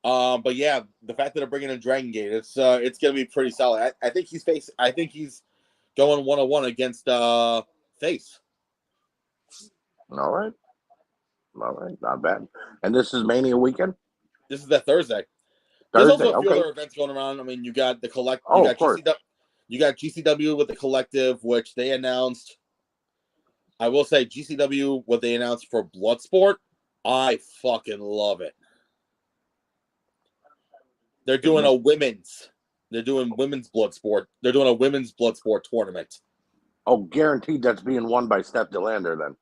But yeah, the fact that they're bringing in Dragon Gate, it's gonna be pretty solid. I think he's going 1-on-1 against Face. All right, not bad. And this is Mania weekend. This is that Thursday. There's also a few other events going around. I mean, you got the collect. Oh, of course. You got GCW with the Collective, which they announced. I will say GCW, what they announced for Bloodsport, I fucking love it. They're doing women's Bloodsport. They're doing a women's Bloodsport tournament. Oh, guaranteed that's being won by Steph DeLander then.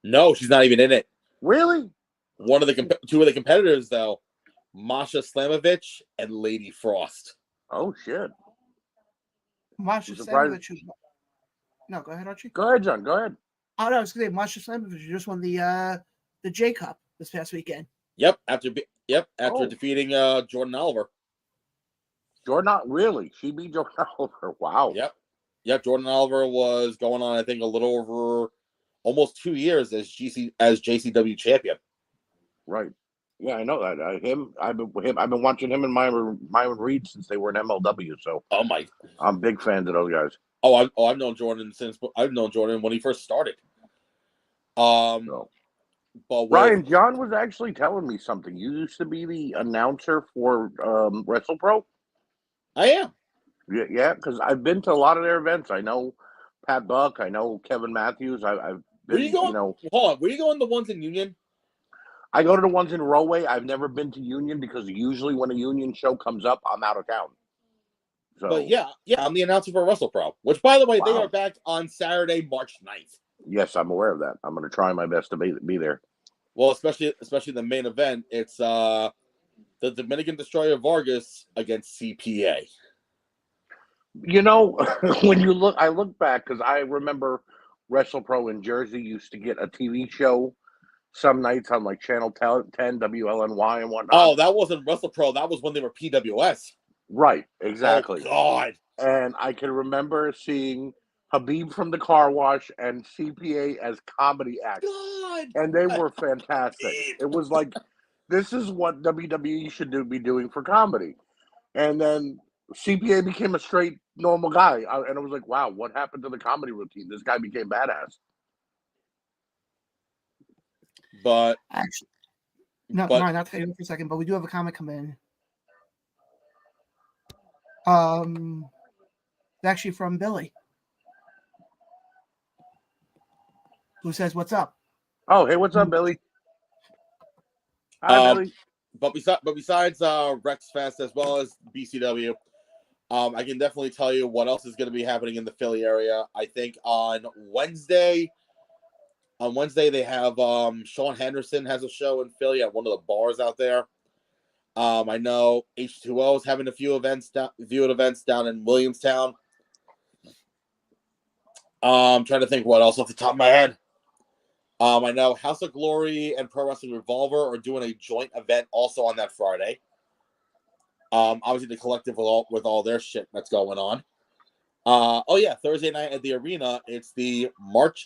No, she's not even in it. Really? Two of the competitors though, Masha Slamovich and Lady Frost. Oh shit. Masha Slamovich. No, go ahead, Archie. Go ahead, John. Go ahead. Oh no, I was gonna say Masha Slamovich just won the J Cup this past weekend. Yep, after defeating Jordan Oliver. Really? She beat Jordan Oliver. Wow. Yep. Jordan Oliver was going on, I think, a little over almost 2 years as JCW champion. Right. Yeah, I know that. I've been watching him and Myron Reed since they were in MLW. So I'm big fans of those guys. I've known Jordan when he first started. But Ryan, John was actually telling me something. You used to be the announcer for WrestlePro. I am. Yeah, because I've been to a lot of their events. I know Pat Buck. I know Kevin Matthews. I've been, were you going? Hold on. Were you going to the ones in Union? I go to the ones in Rowway. I've never been to Union because usually when a Union show comes up, I'm out of town. So, but yeah, I'm the announcer for WrestlePro, which, by the way, they are back on Saturday, March 9th. Yes, I'm aware of that. I'm going to try my best to be there. Well, especially the main event. It's the Dominican Destroyer Vargas against CPA. You know, when you look, I look back because I remember WrestlePro in Jersey used to get a TV show some nights on like Channel 10, WLNY and whatnot. Oh, that wasn't WrestlePro. That was when they were PWS. Right, exactly. Oh, God. And I can remember seeing Habib from the Car Wash and CPA as comedy acts. God. And they were fantastic. It was like, this is what WWE should be doing for comedy. And then CPA became a straight, normal guy. And I was like, wow, what happened to the comedy routine? This guy became badass. But actually, not to take it for a second, but we do have a comment come in. It's actually from Billy, who says, "What's up?" Oh, hey, what's up, Billy? Hi, Billy. But besides Rex Fest as well as BCW, I can definitely tell you what else is going to be happening in the Philly area. I think on Wednesday they have Sean Henderson has a show in Philly at one of the bars out there. I know H2O is having a few events down in Williamstown. I'm trying to think what else off the top of my head. I know House of Glory and Pro Wrestling Revolver are doing a joint event also on that Friday. Obviously the Collective with all their shit that's going on. Thursday night at the arena, it's the Mark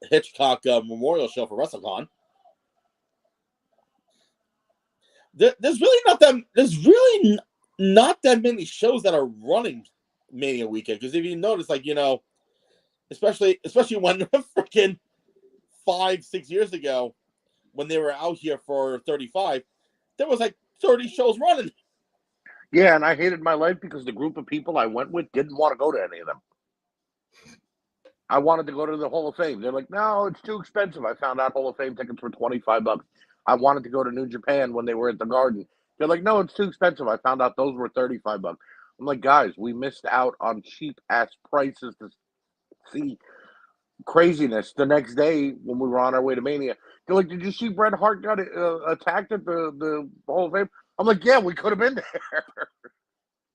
Hitchcock Memorial Show for WrestleCon. There's really not that many shows that are running Mania weekend, because if you notice, like, especially when freaking 5-6 years ago, when they were out here for 35, there was like 30 shows running. Yeah, and I hated my life because the group of people I went with didn't want to go to any of them. I wanted to go to the Hall of Fame. They're like, no, it's too expensive. I found out Hall of Fame tickets were $25. I wanted to go to New Japan when they were at the Garden. They're like, no, it's too expensive. I found out those were $35. I'm like, guys, we missed out on cheap ass prices to see craziness the next day when we were on our way to Mania. They're like, did you see Bret Hart got attacked at the Hall of Fame? I'm like, yeah, we could have been there.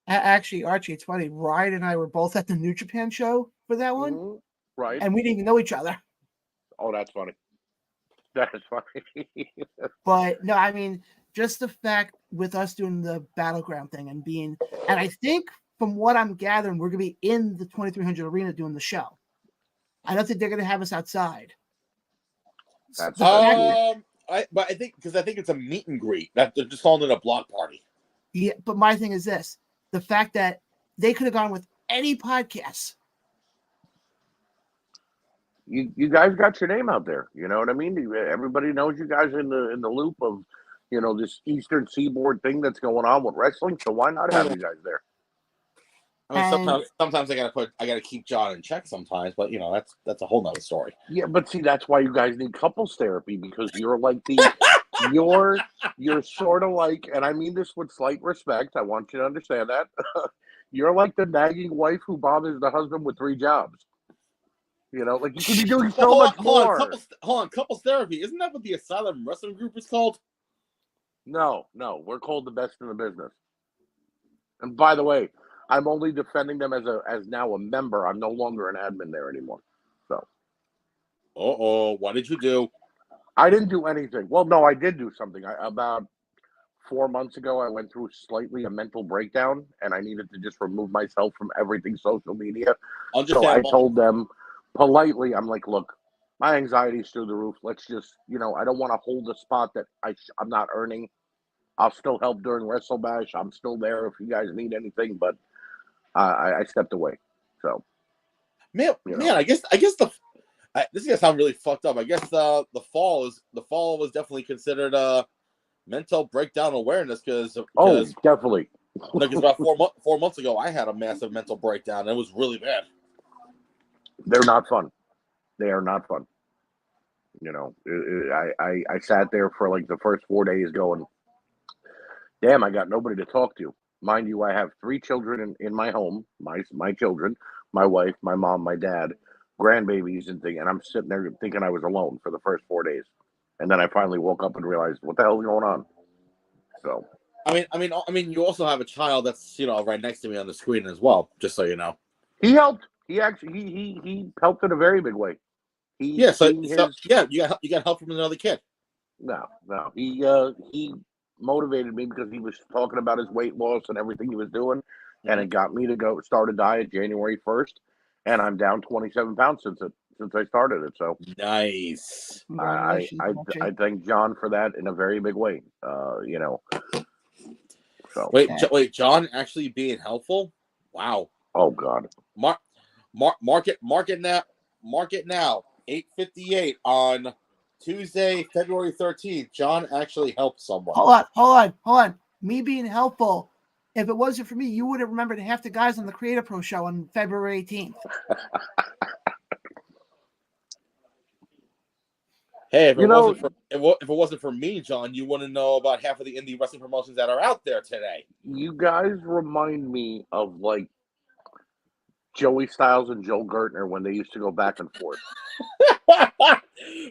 Actually, Archie, it's funny. Ryan and I were both at the New Japan show for that one. Mm-hmm. Right. And we didn't even know each other. Oh, that's funny. That is funny. But no, I mean, just the fact with us doing the Battleground thing and I think from what I'm gathering, we're going to be in the 2300 arena doing the show. I don't think they're going to have us outside. That's I think it's a meet and greet. That they're just calling it a block party. Yeah, but my thing is this: the fact that they could have gone with any podcast. You guys got your name out there. You know what I mean? Everybody knows you guys in the loop of, this Eastern Seaboard thing that's going on with wrestling. So why not have you guys there? I mean, sometimes I gotta keep John in check sometimes, but that's a whole nother story. Yeah, but see, that's why you guys need couples therapy, because you're like you're sort of like, and I mean this with slight respect, I want you to understand that. You're like the nagging wife who bothers the husband with 3 jobs. Like you could be doing so much more. Hold on, couples therapy. Isn't that what the Asylum Wrestling Group is called? No, we're called the best in the business. And by the way, I'm only defending them as now a member. I'm no longer an admin there anymore. So. What did you do? I didn't do anything. Well, no, I did do something. About 4 months ago, I went through slightly a mental breakdown, and I needed to just remove myself from everything social media. So I told them politely, I'm like, look, my anxiety's through the roof. Let's just, I don't want to hold a spot that I'm not earning. I'll still help during WrestleBash. I'm still there if you guys need anything, but I stepped away. So, man, I guess this is gonna sound really fucked up. I guess the fall was definitely considered mental breakdown awareness because definitely. Because about 4 months ago, I had a massive mental breakdown. And it was really bad. They're not fun. They are not fun. I sat there for like the first 4 days going, damn, I got nobody to talk to. Mind you, I have 3 children in my home, my children, my wife, my mom, my dad, grandbabies and things, and I'm sitting there thinking I was alone for the first 4 days. And then I finally woke up and realized what the hell is going on. So I mean, you also have a child that's right next to me on the screen as well. Just so you know, he helped. He actually he helped in a very big way. You got help from another kid. No, he motivated me because he was talking about his weight loss and everything he was doing, and it got me to go start a diet January 1st, and I'm down 27 pounds since I started it. So nice. I thank John for that in a very big way. So wait, John actually being helpful? Wow. Oh God. Mark it now. 8:58 on Tuesday, February 13th. John actually helped someone. Hold on. Me being helpful. If it wasn't for me, you would have remembered half the guys on the Creator Pro show on February 18th. Hey, if it wasn't for me, John, you wouldn't know about half of the indie wrestling promotions that are out there today. You guys remind me of like Joey Styles and Joe Gertner when they used to go back and forth.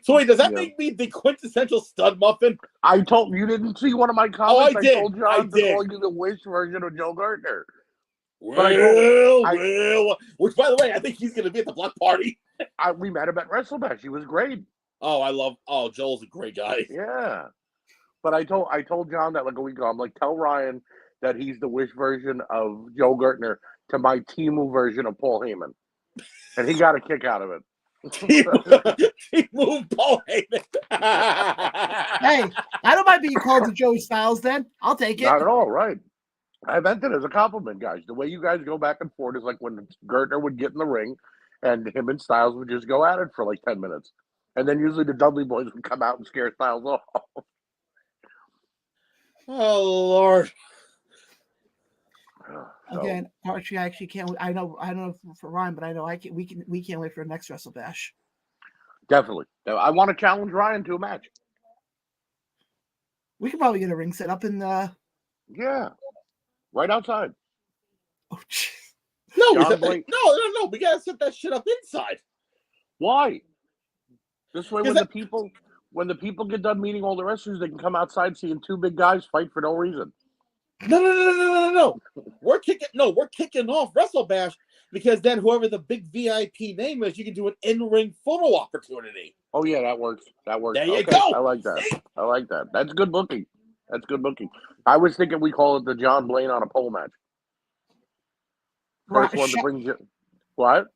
So wait, does that make me the quintessential stud muffin? I told you didn't see one of my comments. I did. Told John to call you the Wish version of Joe Gertner. Which by the way, I think he's going to be at the block party. We met him at WrestleBash. He was great. Joel's a great guy. Yeah. But I told John that like a week ago. I'm like, tell Ryan that he's the Wish version of Joe Gertner to my Timu version of Paul Heyman. And he got a kick out of it. Timu Paul Heyman. Hey, I don't mind being called to Joey Styles then. I'll take it. Not at all, right. I meant it as a compliment, guys. The way you guys go back and forth is like when Gertner would get in the ring and him and Styles would just go at it for like 10 minutes. And then usually the Dudley boys would come out and scare Styles off. Oh Lord. So, Again, Archie, I actually can't. I don't know for Ryan, but I know we can't wait for the next Wrestle Bash. definitely. I want to challenge Ryan to a match. We could probably get a ring set up in the. Yeah. Right outside. Oh, jeez. No, John Blake. no. We gotta set that shit up inside. Why? This way, 'Cause when the people get done meeting all the wrestlers, they can come outside seeing two big guys fight for no reason. No. We're kicking off Wrestle Bash because then whoever the big VIP name is, you can do an in-ring photo opportunity. Oh yeah, that works. That works. There you Okay, go. I like that. That's good booking. I was thinking we call it the John Blaine on a pole match. First one to bring you. What?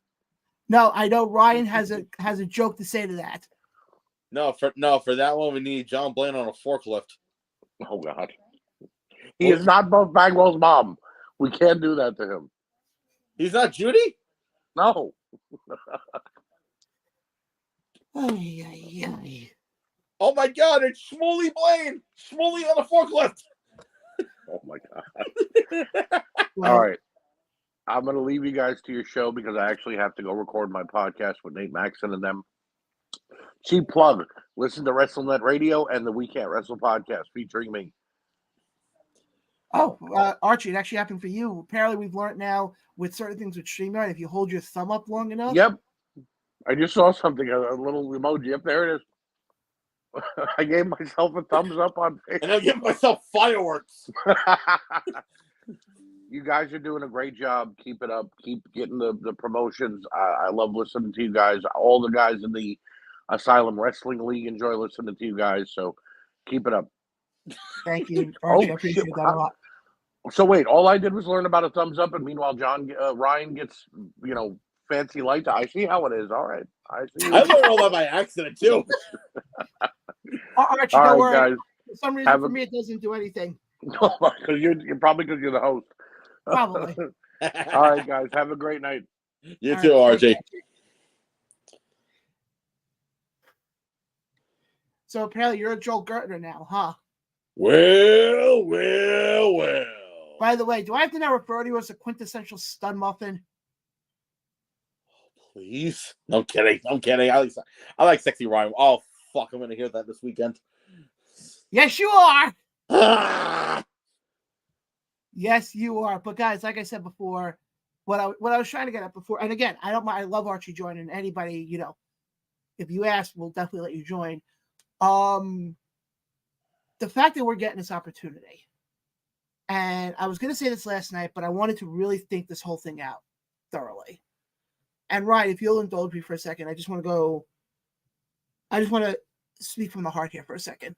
No, I know Ryan has a joke to say to that. No, for that one we need John Blaine on a forklift. Oh God. He is not Buff Bagwell's mom. We can't do that to him. He's not Judy? No. Ay. Oh my God, it's Shmuley Blaine. Shmuley on a forklift. Oh my God. All right. I'm going to leave you guys to your show because I actually have to go record my podcast with Nate Maxon and them. Cheap plug. Listen to WrestleNet Radio and the We Can't Wrestle podcast featuring me. Oh, Archie, it actually happened for you. Apparently, we've learned now with certain things with StreamYard, if you hold your thumb up long enough. Yep. I just saw something, a little emoji. Yep, there it is. I gave myself a thumbs up on Facebook. And I'll give myself fireworks. You guys are doing a great job. Keep it up. Keep getting the promotions. I love listening to you guys. All the guys in the Asylum Wrestling League enjoy listening to you guys. So keep it up. Thank you, Archie. I appreciate that a lot. So wait, all I did was learn about a thumbs up, and meanwhile, Ryan gets fancy lights. I see how it is. All right, I see. I learned all that by accident too. Archie, all don't right, worry. guys. For some reason, for me, it doesn't do anything. No, because you're probably because you're the host. Probably. All right, guys. Have a great night. You too, Archie. So apparently, you're a Joel Gertner now, huh? Well. By the way, do I have to now refer to you as a quintessential stun muffin? Please. No, I'm kidding. I like sexy Ryan. Oh, fuck. I'm going to hear that this weekend. Yes, you are. Ah! Yes, you are. But guys, like I said before, what I was trying to get at before, and again, I don't mind. I love Archie joining. Anybody, if you ask, we'll definitely let you join. The fact that we're getting this opportunity, and I was going to say this last night, but I wanted to really think this whole thing out thoroughly. And Ryan, if you'll indulge me for a second, I just want to speak from the heart here for a second.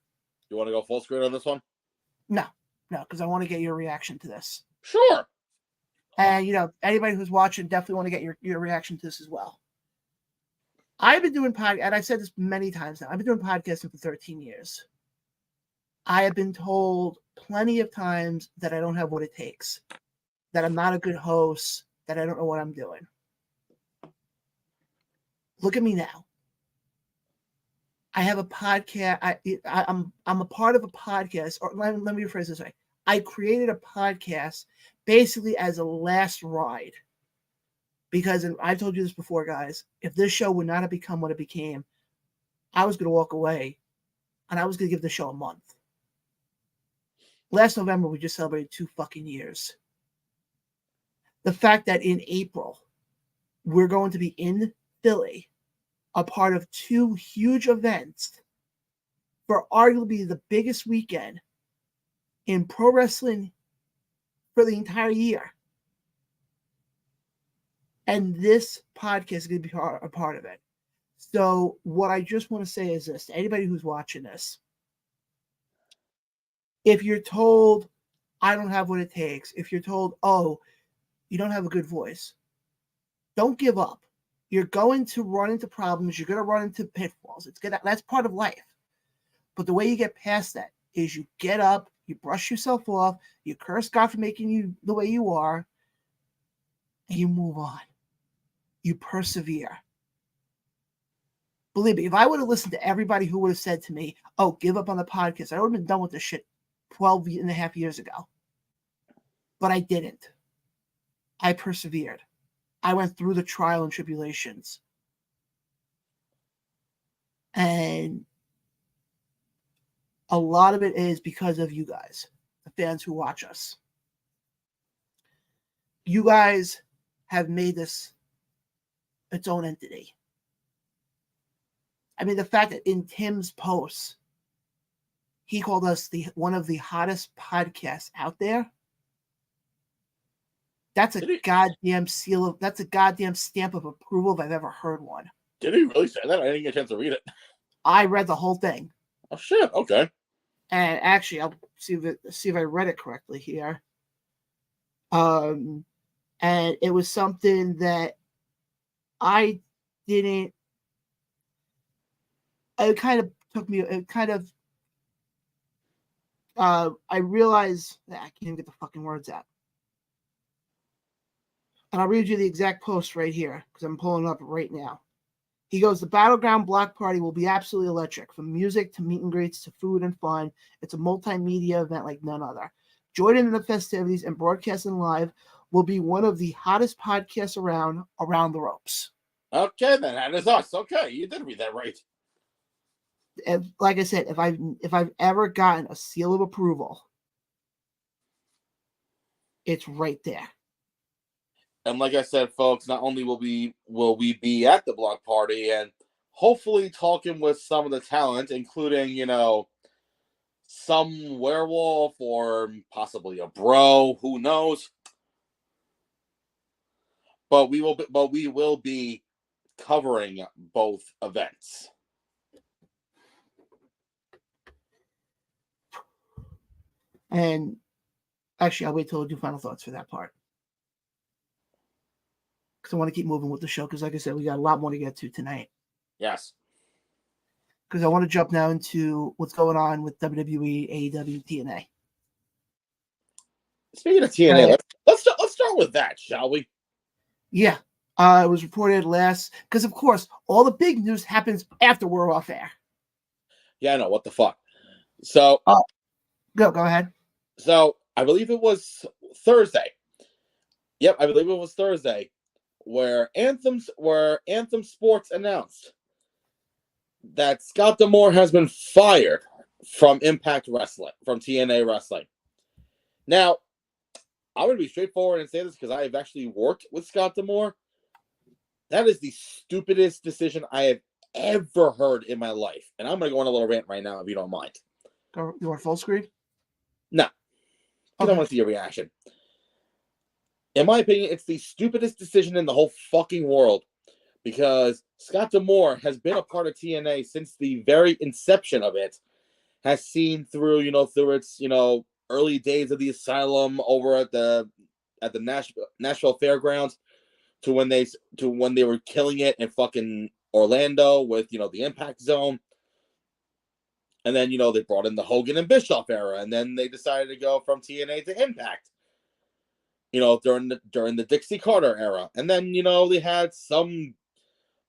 You want to go full screen on this one? No, because I want to get your reaction to this. Sure. And, anybody who's watching definitely want to get your reaction to this as well. I've been doing podcast, and I've said this many times now. I've been doing podcasting for 13 years. I have been told plenty of times that I don't have what it takes, that I'm not a good host, that I don't know what I'm doing. Look at me now. I have a podcast. I'm a part of a podcast, or let me rephrase this way. I created a podcast basically as a last ride. Because, and I've told you this before, guys, if this show would not have become what it became, I was going to walk away and I was going to give the show a month. Last November, we just celebrated 2 fucking years. The fact that in April, we're going to be in Philly, a part of 2 huge events for arguably the biggest weekend in pro wrestling for the entire year. And this podcast is going to be a part of it. So what I just want to say is this, to anybody who's watching this, if you're told, I don't have what it takes, if you're told, oh, you don't have a good voice, don't give up. You're going to run into problems. You're going to run into pitfalls. That's part of life. But the way you get past that is you get up, you brush yourself off, you curse God for making you the way you are, and you move on. You persevere. Believe me, if I would have listened to everybody who would have said to me, oh, give up on the podcast, I would have been done with this shit 12 and a half years ago. But I didn't. I persevered. I went through the trial and tribulations. And a lot of it is because of you guys, the fans who watch us. You guys have made this its own entity. I mean, the fact that in Tim's posts, he called us one of the hottest podcasts out there. That's a goddamn that's a goddamn stamp of approval if I've ever heard one. Did he really say that? I didn't get a chance to read it. I read the whole thing. Oh shit! Okay. And actually, I'll see if I read it correctly here. And it was something that I didn't. It kind of took me. It kind of. I realized that I can't even get the fucking words out. And I'll read you the exact post right here because I'm pulling it up right now. He goes, the Battleground Block Party will be absolutely electric. From music to meet and greets to food and fun. It's a multimedia event like none other. Joining in the festivities and broadcasting live will be one of the hottest podcasts around the ropes. Okay, then that is us. Okay, you did read that right. And like I said, if I've ever gotten a seal of approval, it's right there. And like I said, folks, not only will we be at the block party and hopefully talking with some of the talent, including, some werewolf or possibly a bro, who knows. But we will be covering both events. And actually, I'll wait till I do final thoughts for that part. Because I want to keep moving with the show. Because like I said, we got a lot more to get to tonight. Yes. Because I want to jump now into what's going on with WWE, AEW, TNA. Speaking of TNA, let's start with that, shall we? Yeah. It was reported last... Because, of course, all the big news happens after we're off air. Yeah, I know. What the fuck? So... Go ahead. So, I believe it was Thursday. Yep, I believe it was Thursday where Anthem Sports announced that Scott D'Amore has been fired from Impact Wrestling, from TNA Wrestling. Now, I'm going to be straightforward and say this because I have actually worked with Scott D'Amore. That is the stupidest decision I have ever heard in my life. And I'm going to go on a little rant right now if you don't mind. You want full screen? No. I don't want to see your reaction. In my opinion, it's the stupidest decision in the whole fucking world because Scott D'Amore has been a part of TNA since the very inception of it, has seen through, through its, early days of the Asylum over at the Nashville Fairgrounds to when they were killing it in fucking Orlando with, the Impact Zone. And then, they brought in the Hogan and Bischoff era, and then they decided to go from TNA to Impact. During the Dixie Carter era. And then, they had some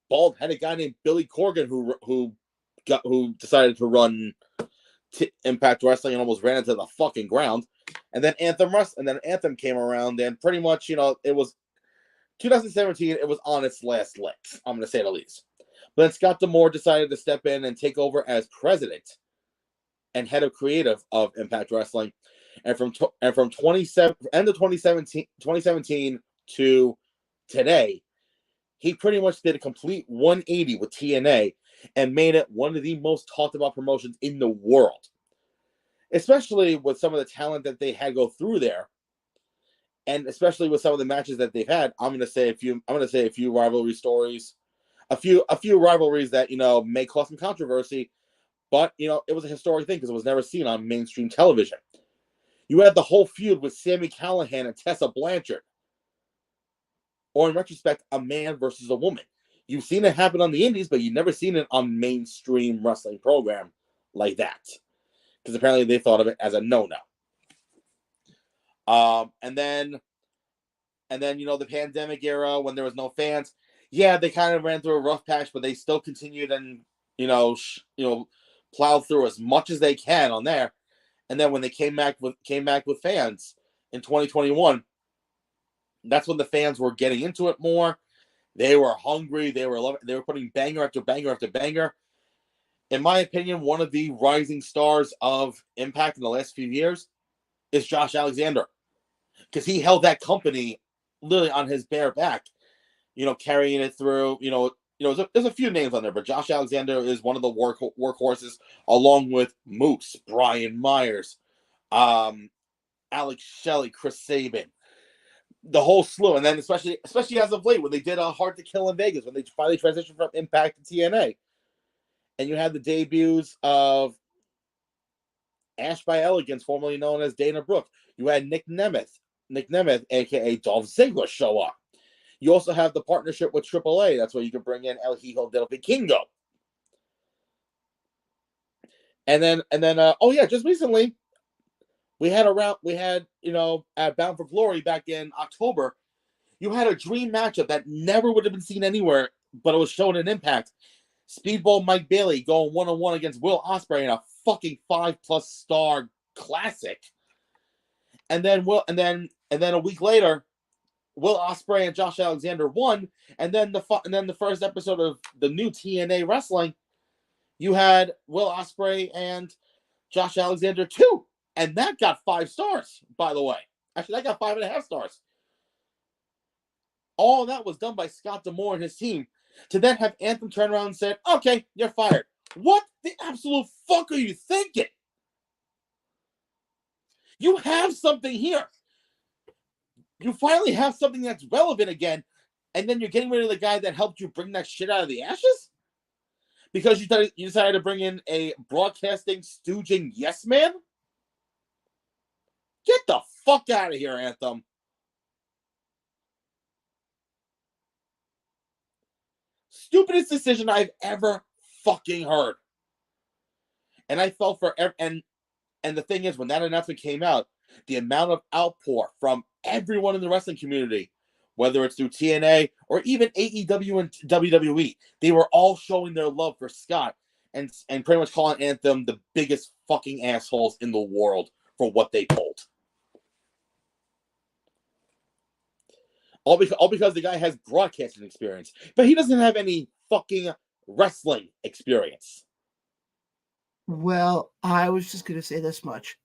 bald-headed guy named Billy Corgan who decided to run Impact Wrestling and almost ran into the fucking ground. And then Anthem came around, and pretty much, it was 2017, it was on its last legs, I'm going to say the least. But then Scott D'Amore decided to step in and take over as president and head of creative of Impact Wrestling. And from end of 2017 to today, he pretty much did a complete 180 with TNA and made it one of the most talked about promotions in the world. Especially with some of the talent that they had go through there, and especially with some of the matches that they've had. I'm going to say a few rivalry stories, a few rivalries that may cause some controversy, but it was a historic thing because it was never seen on mainstream television. You had the whole feud with Sami Callihan and Tessa Blanchard. Or in retrospect, a man versus a woman. You've seen it happen on the indies, but you've never seen it on mainstream wrestling program like that. Because apparently they thought of it as a no-no. And then, the pandemic era when there was no fans, Yeah, they kind of ran through a rough patch, but they still continued and plowed through as much as they can on there. And then when they came back with fans in 2021, that's when the fans were getting into it more. They were hungry. They were putting banger after banger after banger. In my opinion, one of the rising stars of Impact in the last few years is Josh Alexander, because he held that company literally on his bare back, carrying it through. There's a few names on there, but Josh Alexander is one of the workhorses, along with Moose, Brian Myers, Alex Shelley, Chris Sabin, the whole slew. And then especially as of late, when they did Hard to Kill in Vegas, when they finally transitioned from Impact to TNA, and you had the debuts of Ash by Elegance, formerly known as Dana Brooke. You had Nick Nemeth, aka Dolph Ziggler, show up. You also have the partnership with AAA. That's where you can bring in El Hijo del Vikingo. And then, just recently, we had at Bound for Glory back in October, you had a dream matchup that never would have been seen anywhere, but it was shown in Impact. Speedball Mike Bailey going 1-on-1 against Will Ospreay in a fucking 5+ star classic. And then a week later, Will Ospreay and Josh Alexander won. And then the first episode of the new TNA Wrestling, you had Will Ospreay and Josh Alexander 2, and that got 5 stars. By the way, actually, that got 5.5 stars. All that was done by Scott D'Amore and his team, to then have Anthem turn around and say, "Okay, you're fired." What the absolute fuck are you thinking? You have something here. You finally have something that's relevant again, and then you're getting rid of the guy that helped you bring that shit out of the ashes? Because you decided to bring in a broadcasting stooging yes man? Get the fuck out of here, Anthem. Stupidest decision I've ever fucking heard. And I felt for and the thing is, when that announcement came out, the amount of outpour from everyone in the wrestling community, whether it's through TNA or even AEW and WWE, they were all showing their love for Scott and pretty much calling Anthem the biggest fucking assholes in the world for what they pulled. All because the guy has broadcasting experience, but he doesn't have any fucking wrestling experience. Well, I was just going to say this much.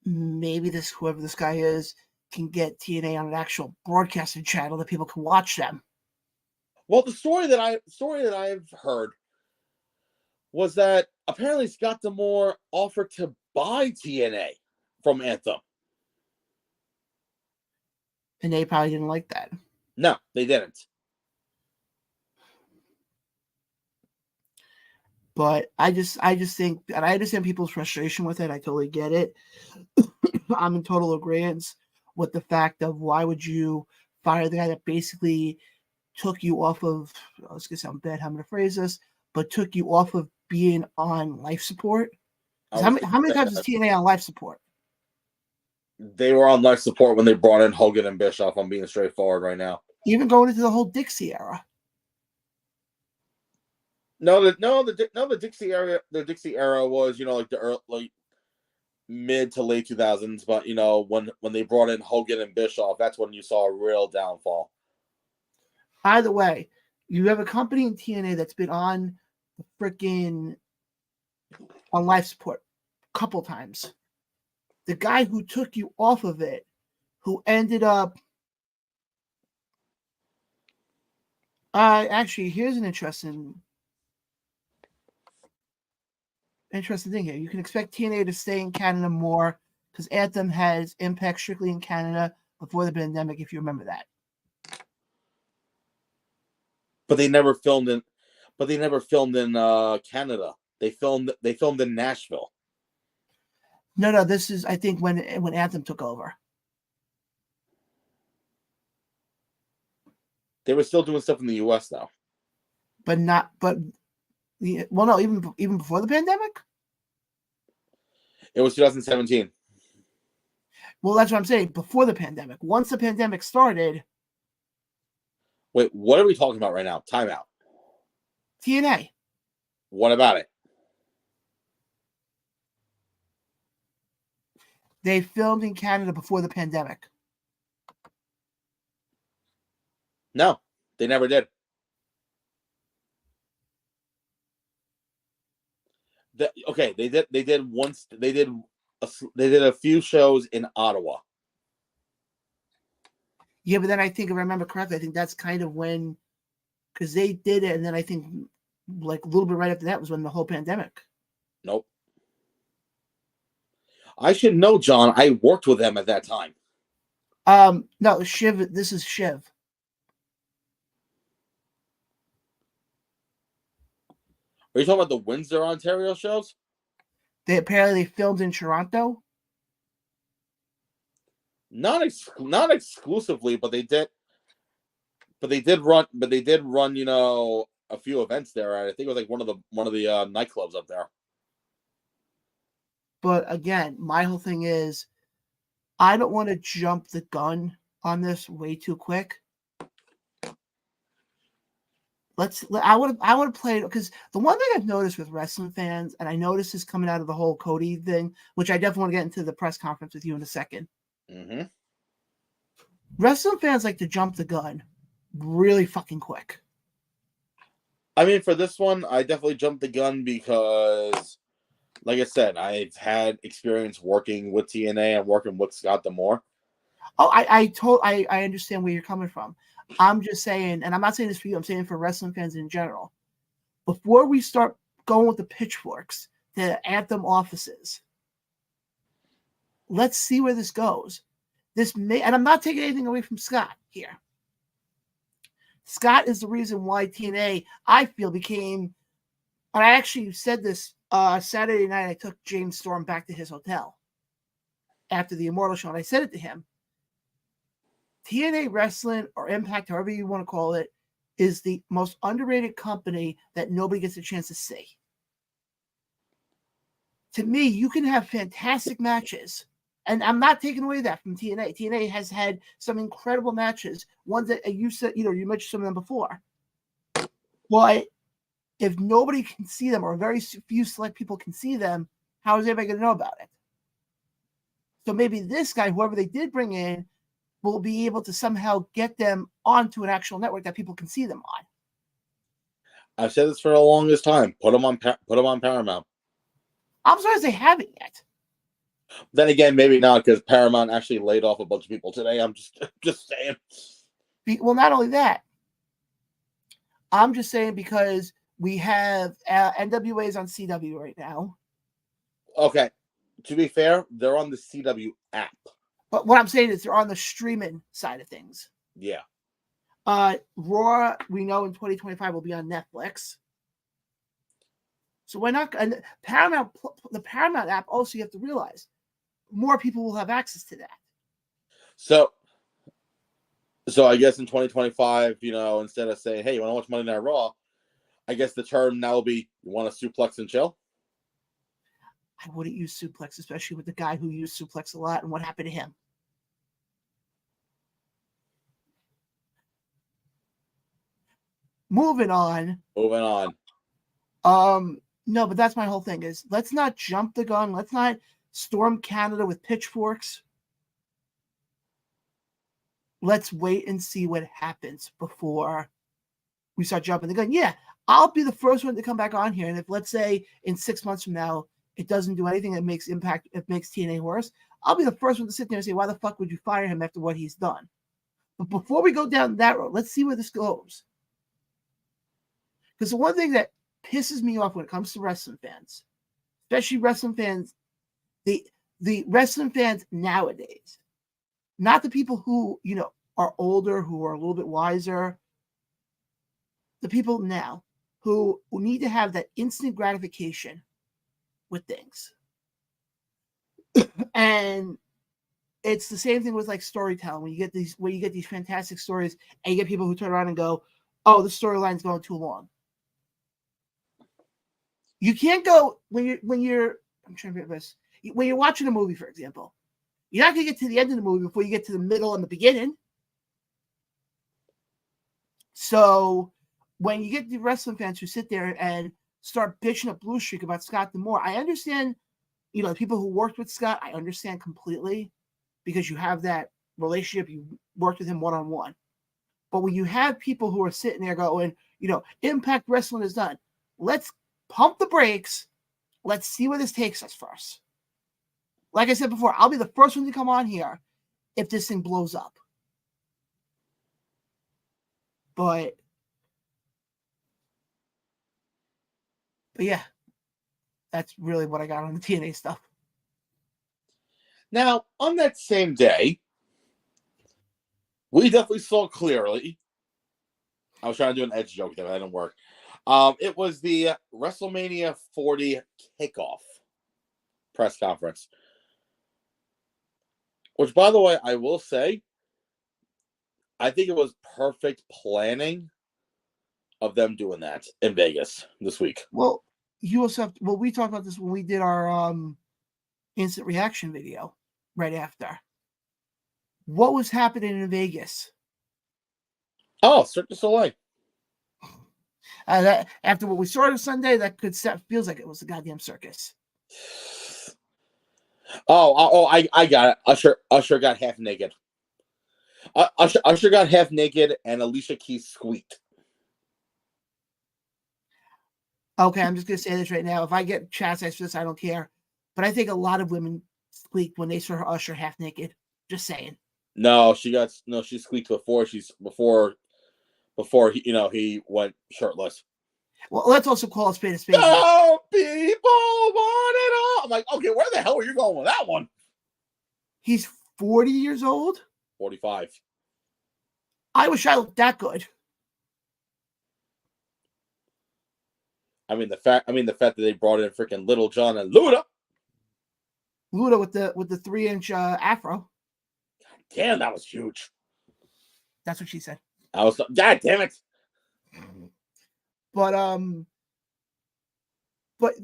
Maybe whoever this guy is can get TNA on an actual broadcasting channel that people can watch them. Well, the story that I've heard was that apparently Scott D'Amore offered to buy TNA from Anthem. And they probably didn't like that. No, they didn't. But I just think, and I understand people's frustration with it. I totally get it. I'm in total agreement with the fact of, why would you fire the guy that basically took you off of, I was going to sound bad, how I'm going to phrase this, but took you off of being on life support? How many times is TNA on life support? They were on life support when they brought in Hogan and Bischoff. I'm being straightforward right now. Even going into the whole Dixie era. The Dixie era. The Dixie era was, like the early, mid to late 2000s. But when they brought in Hogan and Bischoff, that's when you saw a real downfall. Either way, you have a company in TNA that's been on the freaking on life support a couple times. The guy who took you off of it, who ended up actually, here's an interesting thing here. You can expect TNA to stay in Canada more, because Anthem has Impact strictly in Canada before the pandemic, if you remember that. But they never filmed in Canada. They filmed in Nashville. No, this is, I think, when Anthem took over. They were still doing stuff in the US though. No, even before the pandemic? It was 2017. Well, that's what I'm saying. Before the pandemic. Once the pandemic started. Wait, what are we talking about right now? Timeout. TNA. What about it? They filmed in Canada before the pandemic. No, they never did. Okay, they did. They did once. They did a few shows in Ottawa. Yeah, but then I think, if I remember correctly, I think that's kind of when, because they did it, and then I think like a little bit right after that was when the whole pandemic. Nope. I should know, John. I worked with them at that time. No, Shiv. This is Shiv. Are you talking about the Windsor, Ontario shows? They apparently filmed in Toronto. Not exclusively, but they did. But they did run. You know, a few events there. I think it was like one of the nightclubs up there. But again, my whole thing is, I don't want to jump the gun on this way too quick. I want to play it, because the one thing I've noticed with wrestling fans, and I noticed this coming out of the whole Cody thing, which I definitely want to get into the press conference with you in a second. Mm-hmm. Wrestling fans like to jump the gun really fucking quick. I mean, for this one, I definitely jumped the gun because, like I said, I've had experience working with TNA and working with Scott D'Amore. Oh, I understand where you're coming from. I'm just saying, and I'm not saying this for you, I'm saying for wrestling fans in general. Before we start going with the pitchforks to Anthem offices, let's see where this goes. And I'm not taking anything away from Scott here. Scott is the reason why TNA, I feel, became, and I actually said this Saturday night. I took James Storm back to his hotel after the Immortal show, and I said it to him. TNA Wrestling, or Impact, however you want to call it, is the most underrated company that nobody gets a chance to see. To me, you can have fantastic matches, and I'm not taking away that from TNA. TNA has had some incredible matches, ones that you said, you mentioned some of them before. But if nobody can see them, or very few select people can see them, how is anybody going to know about it? So maybe this guy, whoever they did bring in, will be able to somehow get them onto an actual network that people can see them on. I've said this for the longest time. Put them on Paramount. I'm surprised they haven't yet. Then again, maybe not, because Paramount actually laid off a bunch of people today. I'm just saying. Well, not only that, I'm just saying because we have NWA's on CW right now. Okay, to be fair, they're on the CW app. But what I'm saying is they're on the streaming side of things. Yeah. Raw, we know in 2025 will be on Netflix. So why not? And the Paramount app, also, you have to realize, more people will have access to that. So I guess in 2025, instead of saying, hey, you want to watch Monday Night Raw, I guess the term now will be, you want to suplex and chill? I wouldn't use suplex, especially with the guy who used suplex a lot and what happened to him. Moving on. No, but that's my whole thing is, let's not jump the gun. Let's not storm Canada with pitchforks. Let's wait and see what happens before we start jumping the gun. Yeah, I'll be the first one to come back on here. And if, let's say, in 6 months from now, it doesn't do anything that makes TNA worse, I'll be the first one to sit there and say, why the fuck would you fire him after what he's done? But before we go down that road, let's see where this goes. Because the one thing that pisses me off when it comes to wrestling fans, especially wrestling fans, the wrestling fans nowadays, not the people who, are older, who are a little bit wiser, the people now who need to have that instant gratification with things. And it's the same thing with like storytelling. When you get these fantastic stories, and you get people who turn around and go, oh, the storyline's going too long. You can't go when you're I'm trying to remember this. When you're watching a movie, for example, you're not going to get to the end of the movie before you get to the middle and the beginning. So when you get the wrestling fans who sit there and start bitching at Blue Streak about Scott D'Amore, I understand, people who worked with Scott, I understand completely because you have that relationship. You worked with him one-on-one. But when you have people who are sitting there going, Impact Wrestling is done. Let's pump the brakes. Let's see where this takes us first. Like I said before, I'll be the first one to come on here if this thing blows up. But yeah, that's really what I got on the TNA stuff. Now, on that same day, we definitely saw clearly. I was trying to do an edge joke there, but that didn't work. It was the WrestleMania 40 kickoff press conference. Which, by the way, I will say, I think it was perfect planning of them doing that in Vegas this week. Well, you also have we talked about this when we did our instant reaction video right after. What was happening in Vegas? Oh, Cirque du Soleil. After what we saw on Sunday, that feels like it was a goddamn circus. I got it. Usher got half naked. Usher got half naked, and Alicia Keys squeaked. Okay, I'm just gonna say this right now. If I get chastised for this, I don't care. But I think a lot of women squeaked when they saw her Usher half naked. Just saying. No, she squeaked before he went shirtless. Well, let's also call a spade a spade. Oh, people want it all. I'm like, okay, where the hell are you going with that one? He's 40 years old. 45. I wish I looked that good. The fact that they brought in freaking Little John and Luda. Luda with the 3-inch afro. Damn, that was huge. That's what she said. God damn it. But going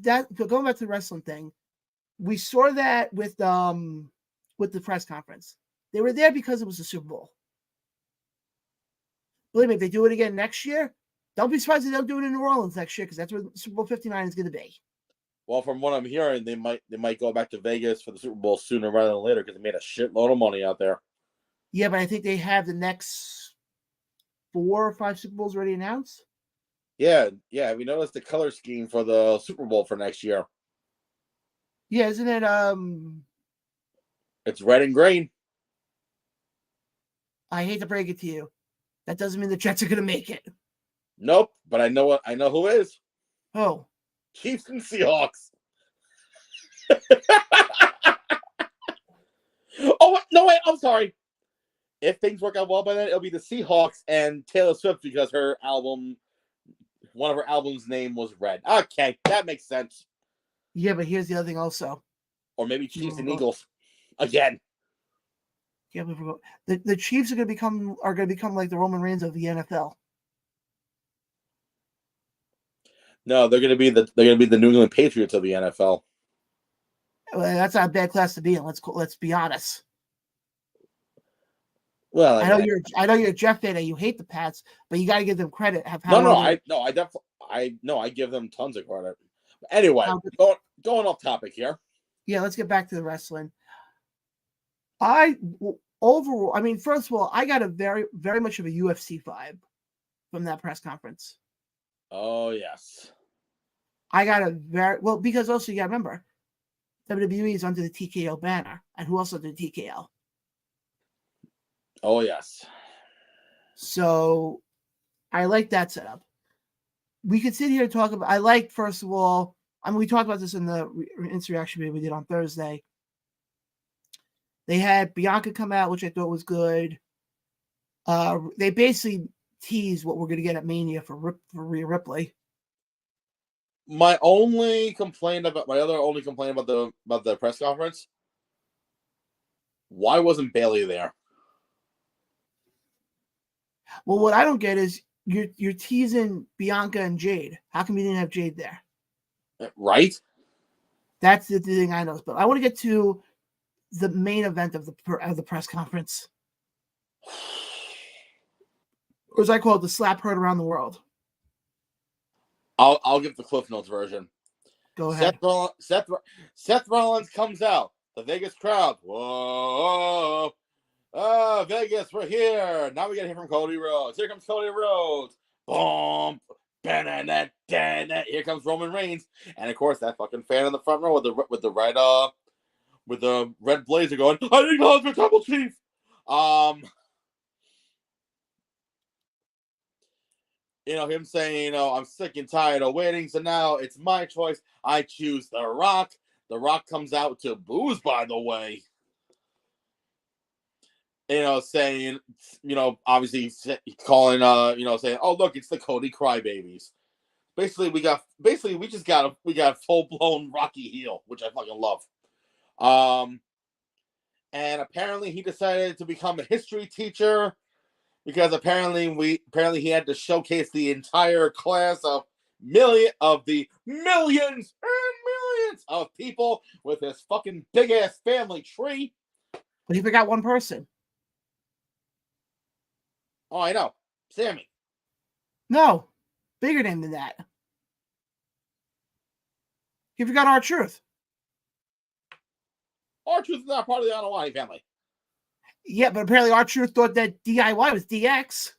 back to the wrestling thing, we saw that with the press conference. They were there because it was the Super Bowl. Believe me, if they do it again next year, don't be surprised if they'll do it in New Orleans next year because that's where Super Bowl 59 is going to be. Well, from what I'm hearing, they might go back to Vegas for the Super Bowl sooner rather than later because they made a shitload of money out there. Yeah, but I think they have the next 4 or 5 Super Bowls already announced. Yeah. Have you noticed the color scheme for the Super Bowl for next year? Yeah, isn't it? It's red and green. I hate to break it to you, that doesn't mean the Jets are going to make it. Nope, but I know who is. Oh, Chiefs and Seahawks. Oh no! Wait, I'm sorry. If things work out well by then, it'll be the Seahawks and Taylor Swift because one of her albums' name was Red. Okay, that makes sense. yeah, but here's the other thing also. Or maybe Chiefs and Eagles again. Yeah, the Chiefs are going to become like the Roman Reigns of the NFL. No, they're going to be the New England Patriots of the NFL. Well, that's not a bad class to be in. Let's be honest. Well, I know you're a Jeff fan and you hate the Pats, but you got to give them credit. I give them tons of credit. Anyway, going off topic here. Yeah, let's get back to the wrestling. First of all, I got a very, very much of a UFC vibe from that press conference. Oh yes. I got a because also you got to remember, WWE is under the TKO banner, and who else under the TKO? Oh yes. So, I like that setup. We could sit here and talk about. I like, first of all, we talked about this in the instant reaction video we did on Thursday. They had Bianca come out, which I thought was good. They basically teased what we're going to get at Mania for Rhea Ripley. My other only complaint about the press conference. Why wasn't Bayley there? Well, what I don't get is you're teasing Bianca and Jade. How come you didn't have Jade there? Right. That's the thing I know. But I want to get to the main event of the press conference. Or as I call it, the slap heard around the world. I'll give the Cliff Notes version. Go ahead. Seth Rollins comes out. The Vegas crowd. Whoa. Vegas, we're here. Now we got to hear from Cody Rhodes. Here comes Cody Rhodes. Boom. Here comes Roman Reigns. And of course, that fucking fan in the front row with the red blazer going, I acknowledge the Tribal Chief. Him saying, I'm sick and tired of waiting, so now it's my choice. I choose The Rock. The Rock comes out to booze, by the way. Saying, obviously calling, saying, oh, look, it's the Cody Crybabies. Basically, we got full-blown Rocky heel, which I fucking love. And apparently he decided to become a history teacher because apparently he had to showcase the entire class of millions and millions of people with his fucking big ass family tree. But he forgot one person. Oh, I know. Sammy. No. Bigger name than that. He forgot R-Truth. R-Truth is not part of the Anawani family. Yeah, but apparently R-Truth thought that DIY was DX.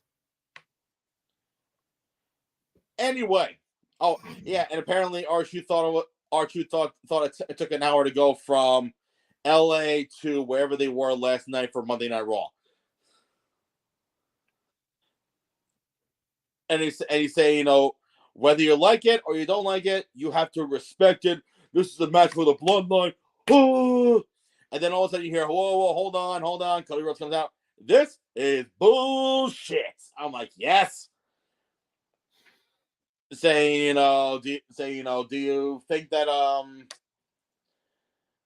Anyway. Oh, yeah, and apparently R-Truth thought it took an hour to go from LA to wherever they were last night for Monday Night Raw. And he's saying, whether you like it or you don't like it, you have to respect it. This is a match for the bloodline. Oh! And then all of a sudden you hear, whoa, hold on. Cody Rhodes comes out. This is bullshit. I'm like, yes. Saying, do you think that,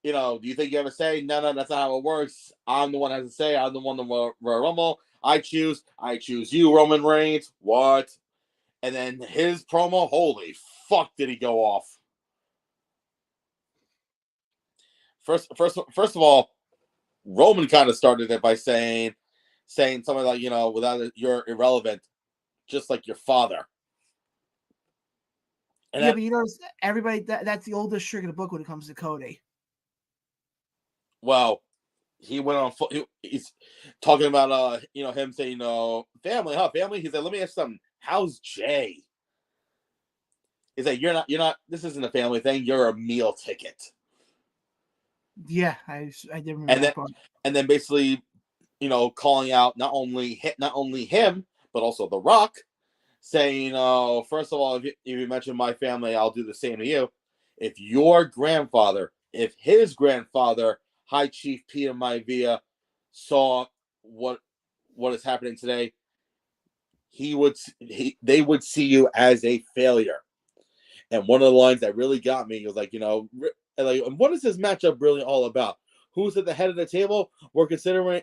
do you think you have a say? No, that's not how it works. I'm the one that has a say. I'm the one that will rumble. I choose you, Roman Reigns. What? And then his promo, holy fuck, did he go off? First of all, Roman kind of started it by saying something like, without it, you're irrelevant, just like your father. And but everybody, that's the oldest trick in the book when it comes to Cody. Well, he went on. He's talking about him saying family, huh? Family. He said, "Let me ask you something. How's Jay?" He's like, "You're not. This isn't a family thing. You're a meal ticket." Yeah, I did remember that part. And then basically, calling out not only him but also The Rock, saying, first of all, if you mention my family, I'll do the same to you. If his grandfather, High Chief Peter Maivia, saw what is happening today, they would see you as a failure. And one of the lines that really got me was like, what is this matchup really all about? Who's at the head of the table? We're considering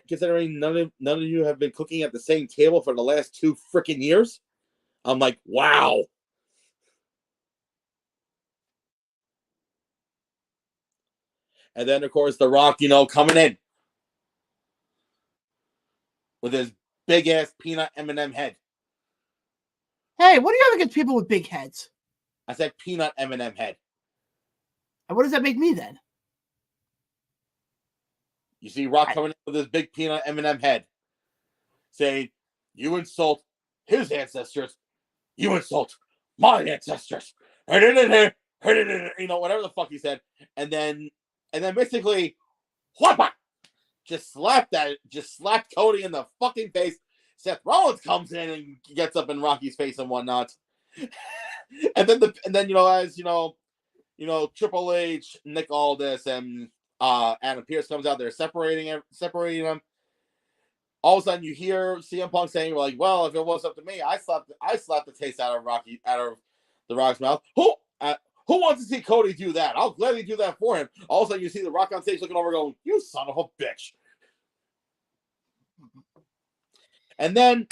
none of you have been cooking at the same table for the last 2 freaking years. I'm like, wow. And then, of course, The Rock, coming in with his big-ass peanut M&M head. Hey, what do you have against people with big heads? I said peanut M&M head. And what does that make me then? You see Rock coming in with his big peanut M&M head, saying, you insult his ancestors, you insult my ancestors. Whatever the fuck he said. And then basically, whoppa! Just slapped Cody in the fucking face. Seth Rollins comes in and gets up in Rocky's face and whatnot. and then as Triple H, Nick Aldis, and Adam Pearce comes out there separating them. All of a sudden you hear CM Punk saying, like, well, if it was up to me, I slapped the taste out of The Rock's mouth. Who wants to see Cody do that? I'll gladly do that for him. All of a sudden you see The Rock on stage looking over going, you son of a bitch. And then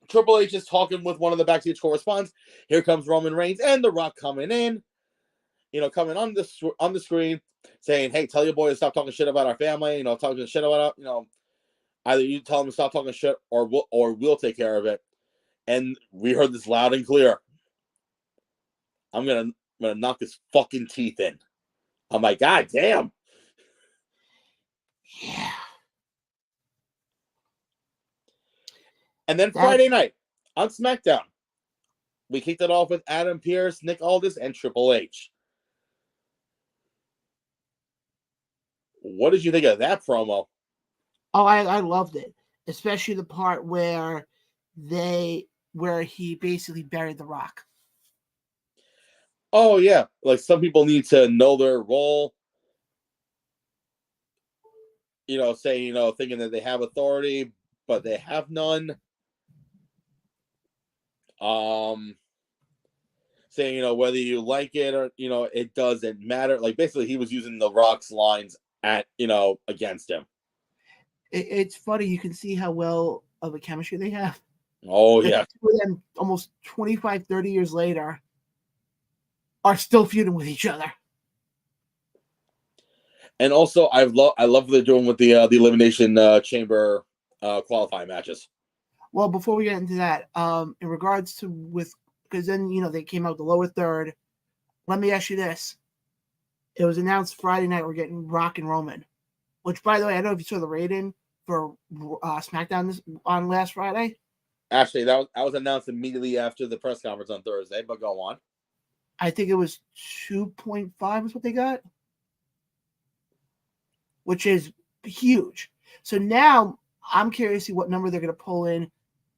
Triple H is talking with one of the backstage correspondents. Here comes Roman Reigns and The Rock coming in, coming on the screen saying, hey, tell your boy to stop talking shit about our family, talking shit about, either you tell him to stop talking shit or we'll take care of it. And we heard this loud and clear. I'm gonna knock his fucking teeth in. I'm like, God damn. Yeah. And then Friday night on SmackDown, we kicked it off with Adam Pearce, Nick Aldis, and Triple H. What did you think of that promo? Oh, I loved it, especially the part where he basically buried The Rock. Oh yeah, like some people need to know their role. Thinking that they have authority, but they have none. Saying, whether you like it or, it doesn't matter. Like, basically, he was using The Rock's lines against him. It's funny. You can see how well of a chemistry they have. Oh, yeah. The two of them, almost 25, 30 years later, are still feuding with each other. And also, I love what they're doing with the Elimination Chamber qualifying matches. Well, before we get into that, in regards to because then, they came out the lower third. Let me ask you this. It was announced Friday night we're getting Rock and Roman, which, by the way, I don't know if you saw the rating for SmackDown on last Friday. Actually, that was announced immediately after the press conference on Thursday, but go on. I think it was 2.5 is what they got, which is huge. So now I'm curious to see what number they're going to pull in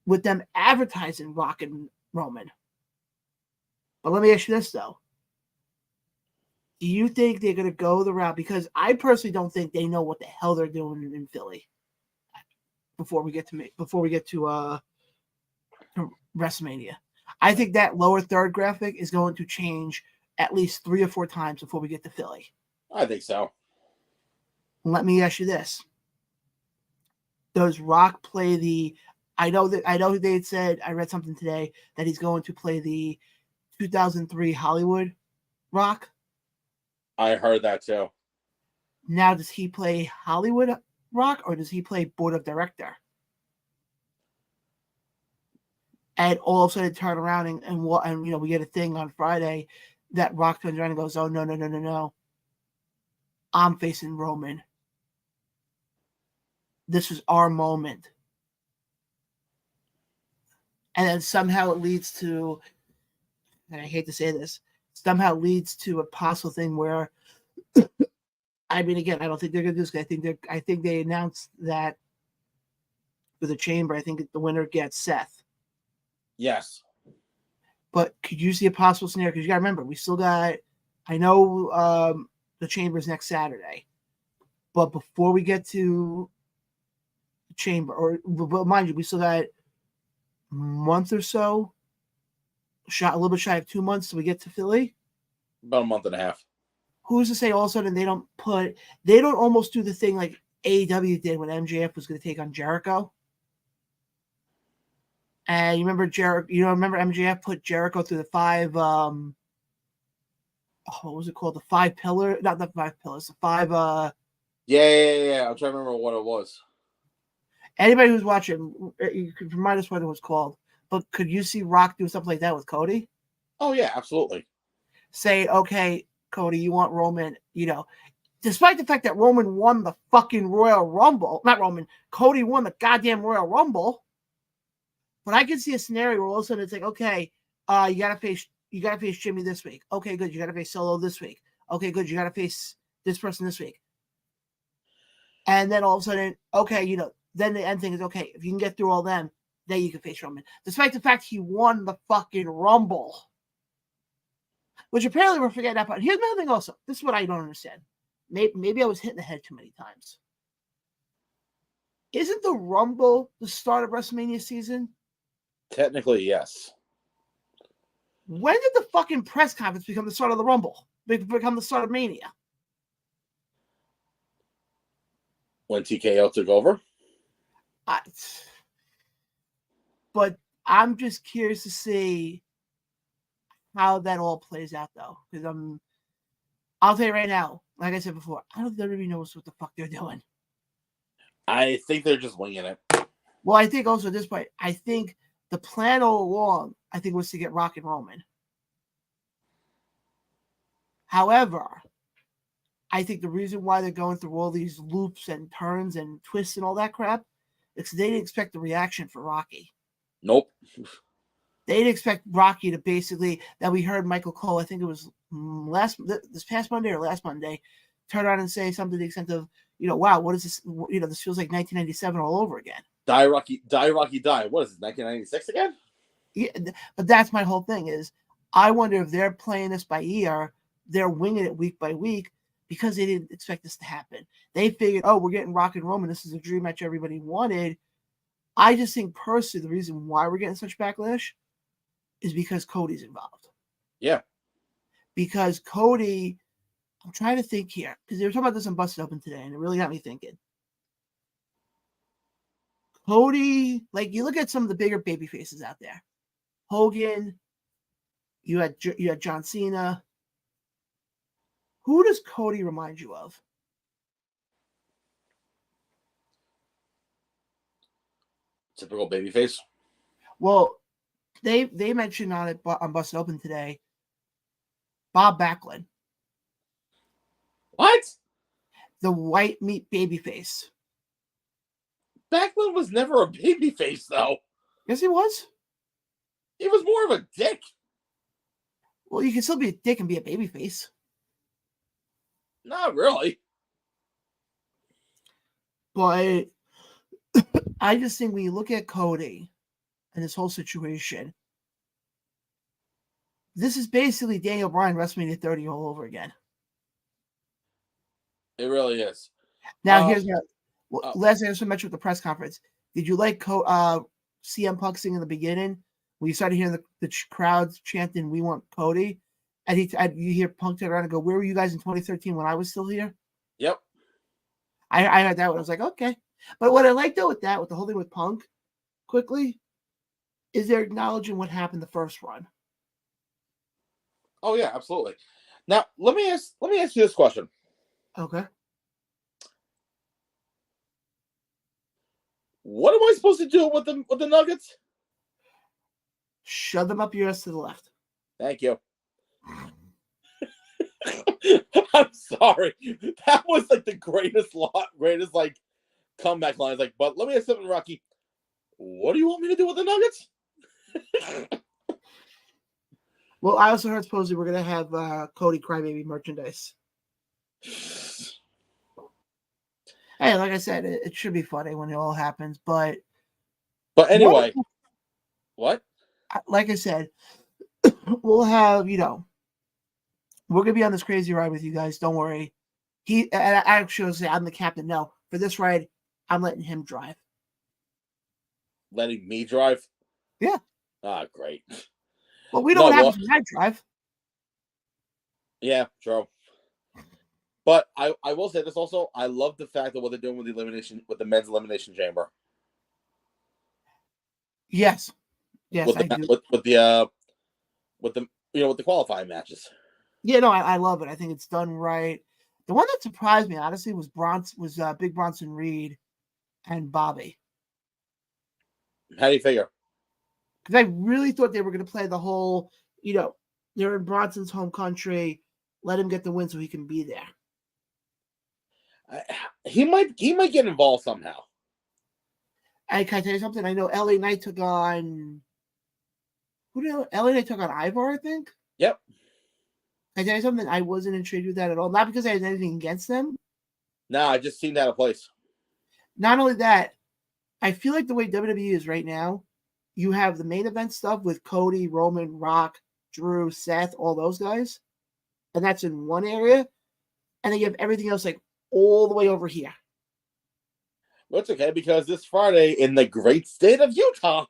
with them advertising Rock and Roman. But let me ask you this, though. Do you think they're going to go the route? Because I personally don't think they know what the hell they're doing in Philly before we get to WrestleMania. I think that lower third graphic is going to change at least 3 or 4 times before we get to Philly. I think so. Let me ask you this. Does Rock play the... I know they had said, I read something today, that he's going to play the 2003 Hollywood Rock. I heard that too. Now, does he play Hollywood Rock or does he play board of director? And all of a sudden turn around and we get a thing on Friday that Rock turns around and goes, oh, no. I'm facing Roman. This is our moment. And then somehow it leads to, and I hate to say this, somehow leads to a possible thing where, again, I don't think they're going to do this. I think they announced that for the Chamber, I think the winner gets Seth. Yes. But could you see a possible scenario? Because you got to remember, we still got, I know the Chamber's next Saturday. But before we get to the Chamber, but mind you, we still got a month or so, a little bit shy of 2 months till we get to Philly. About a month and a half. Who's to say all of a sudden they don't almost do the thing like AEW did when MJF was going to take on Jericho? And you remember MJF put Jericho through the 5, what was it called? The 5 pillar, not the 5 pillars, the 5. Yeah. I'm trying to remember what it was. Anybody who's watching, you could remind us what it was called. But could you see Rock do something like that with Cody? Oh yeah, absolutely. Say, okay, Cody, you want Roman, despite the fact that Roman won the fucking Royal Rumble, not Roman, Cody won the goddamn Royal Rumble. But I can see a scenario where all of a sudden it's like, okay, you gotta face Jimmy this week. Okay, good. You gotta face Solo this week. Okay, good. You gotta face this person this week. And then all of a sudden, okay, then the end thing is, okay, if you can get through all them, then you can face Roman. Despite the fact he won the fucking Rumble. Which apparently we're forgetting about. Here's another thing also. This is what I don't understand. Maybe I was hitting the head too many times. Isn't the Rumble the start of WrestleMania season? Technically, yes. When did the fucking press conference become the start of the Rumble? Become the start of Mania? When TKO took over? But I'm just curious to see how that all plays out, though. Because I'll tell you right now, like I said before, I don't think everybody knows what the fuck they're doing. I think they're just winging it. Well, I think also at this point, I think The plan all along, I think, was to get Rock and Roman. However, I think the reason why they're going through all these loops and turns and twists and all that crap is they didn't expect the reaction for Rocky. Nope. They didn't expect Rocky to basically, that we heard Michael Cole, I think it was this past Monday or last Monday, turn around and say something to the extent of, wow, what is this? This feels like 1997 all over again. Die Rocky, die Rocky, die. What is this, 1996 again? Yeah, but that's my whole thing is, I wonder if they're playing this by ear, they're winging it week by week because they didn't expect this to happen. They figured, oh, we're getting Rock and Roman. This is a dream match everybody wanted. I just think personally the reason why we're getting such backlash is because Cody's involved. Yeah. Because Cody, I'm trying to think here, because they were talking about this on Busted Open today, and it really got me thinking. Cody, like you look at some of the bigger baby faces out there. Hogan, you had John Cena. Who does Cody remind you of? Typical babyface. Well, they mentioned on Busted Open today, Bob Backlund. What? The white meat babyface. Backlund was never a babyface, though. Yes, he was. He was more of a dick. Well, you can still be a dick and be a babyface. Not really. But I just think when you look at Cody and this whole situation, this is basically Daniel Bryan WrestleMania 30 all over again. It really is. Now, here's last thing I just mentioned with the press conference. Did you like CM Punk sing in the beginning when you started hearing the crowds chanting, "We want Cody"? And you hear Punk turn around and go, "Where were you guys in 2013 when I was still here?" Yep. I heard that one. I was like, okay. But what I like though with the whole thing with Punk, quickly, is they're acknowledging what happened the first run. Oh yeah, absolutely. Now let me ask you this question. Okay. What am I supposed to do with the Nuggets? Shove them up your ass to the left. Thank you. I'm sorry. That was like the greatest like comeback line. It's like, but let me ask something, Rocky. What do you want me to do with the Nuggets? Well, I also heard supposedly we're gonna have Cody Crybaby merchandise. Hey, like I said, it should be funny when it all happens. But anyway, what? Like I said, we'll have we're gonna be on this crazy ride with you guys. Don't worry. I actually say I'm the captain. No, for this ride, I'm letting him drive. Letting me drive? Yeah. Ah, great. Well, we don't have to drive. Yeah, true. But I will say this also. I love the fact that what they're doing with the men's elimination chamber. Yes. Yes, I do. With the qualifying matches. Yeah, no, I love it. I think it's done right. The one that surprised me, honestly, was Big Bronson Reed and Bobby. How do you figure? Because I really thought they were going to play the whole, they're in Bronson's home country. Let him get the win so he can be there. He might get involved somehow. Can I tell you something? I know LA Knight took on LA Knight took on Ivar, I think. Yep. Can I tell you something? I wasn't intrigued with that at all. Not because I had anything against them. No, I just seen that a place. Not only that, I feel like the way WWE is right now, you have the main event stuff with Cody, Roman, Rock, Drew, Seth, all those guys. And that's in one area. And then you have everything else like all the way over here. Well, it's okay because this Friday in the great state of Utah,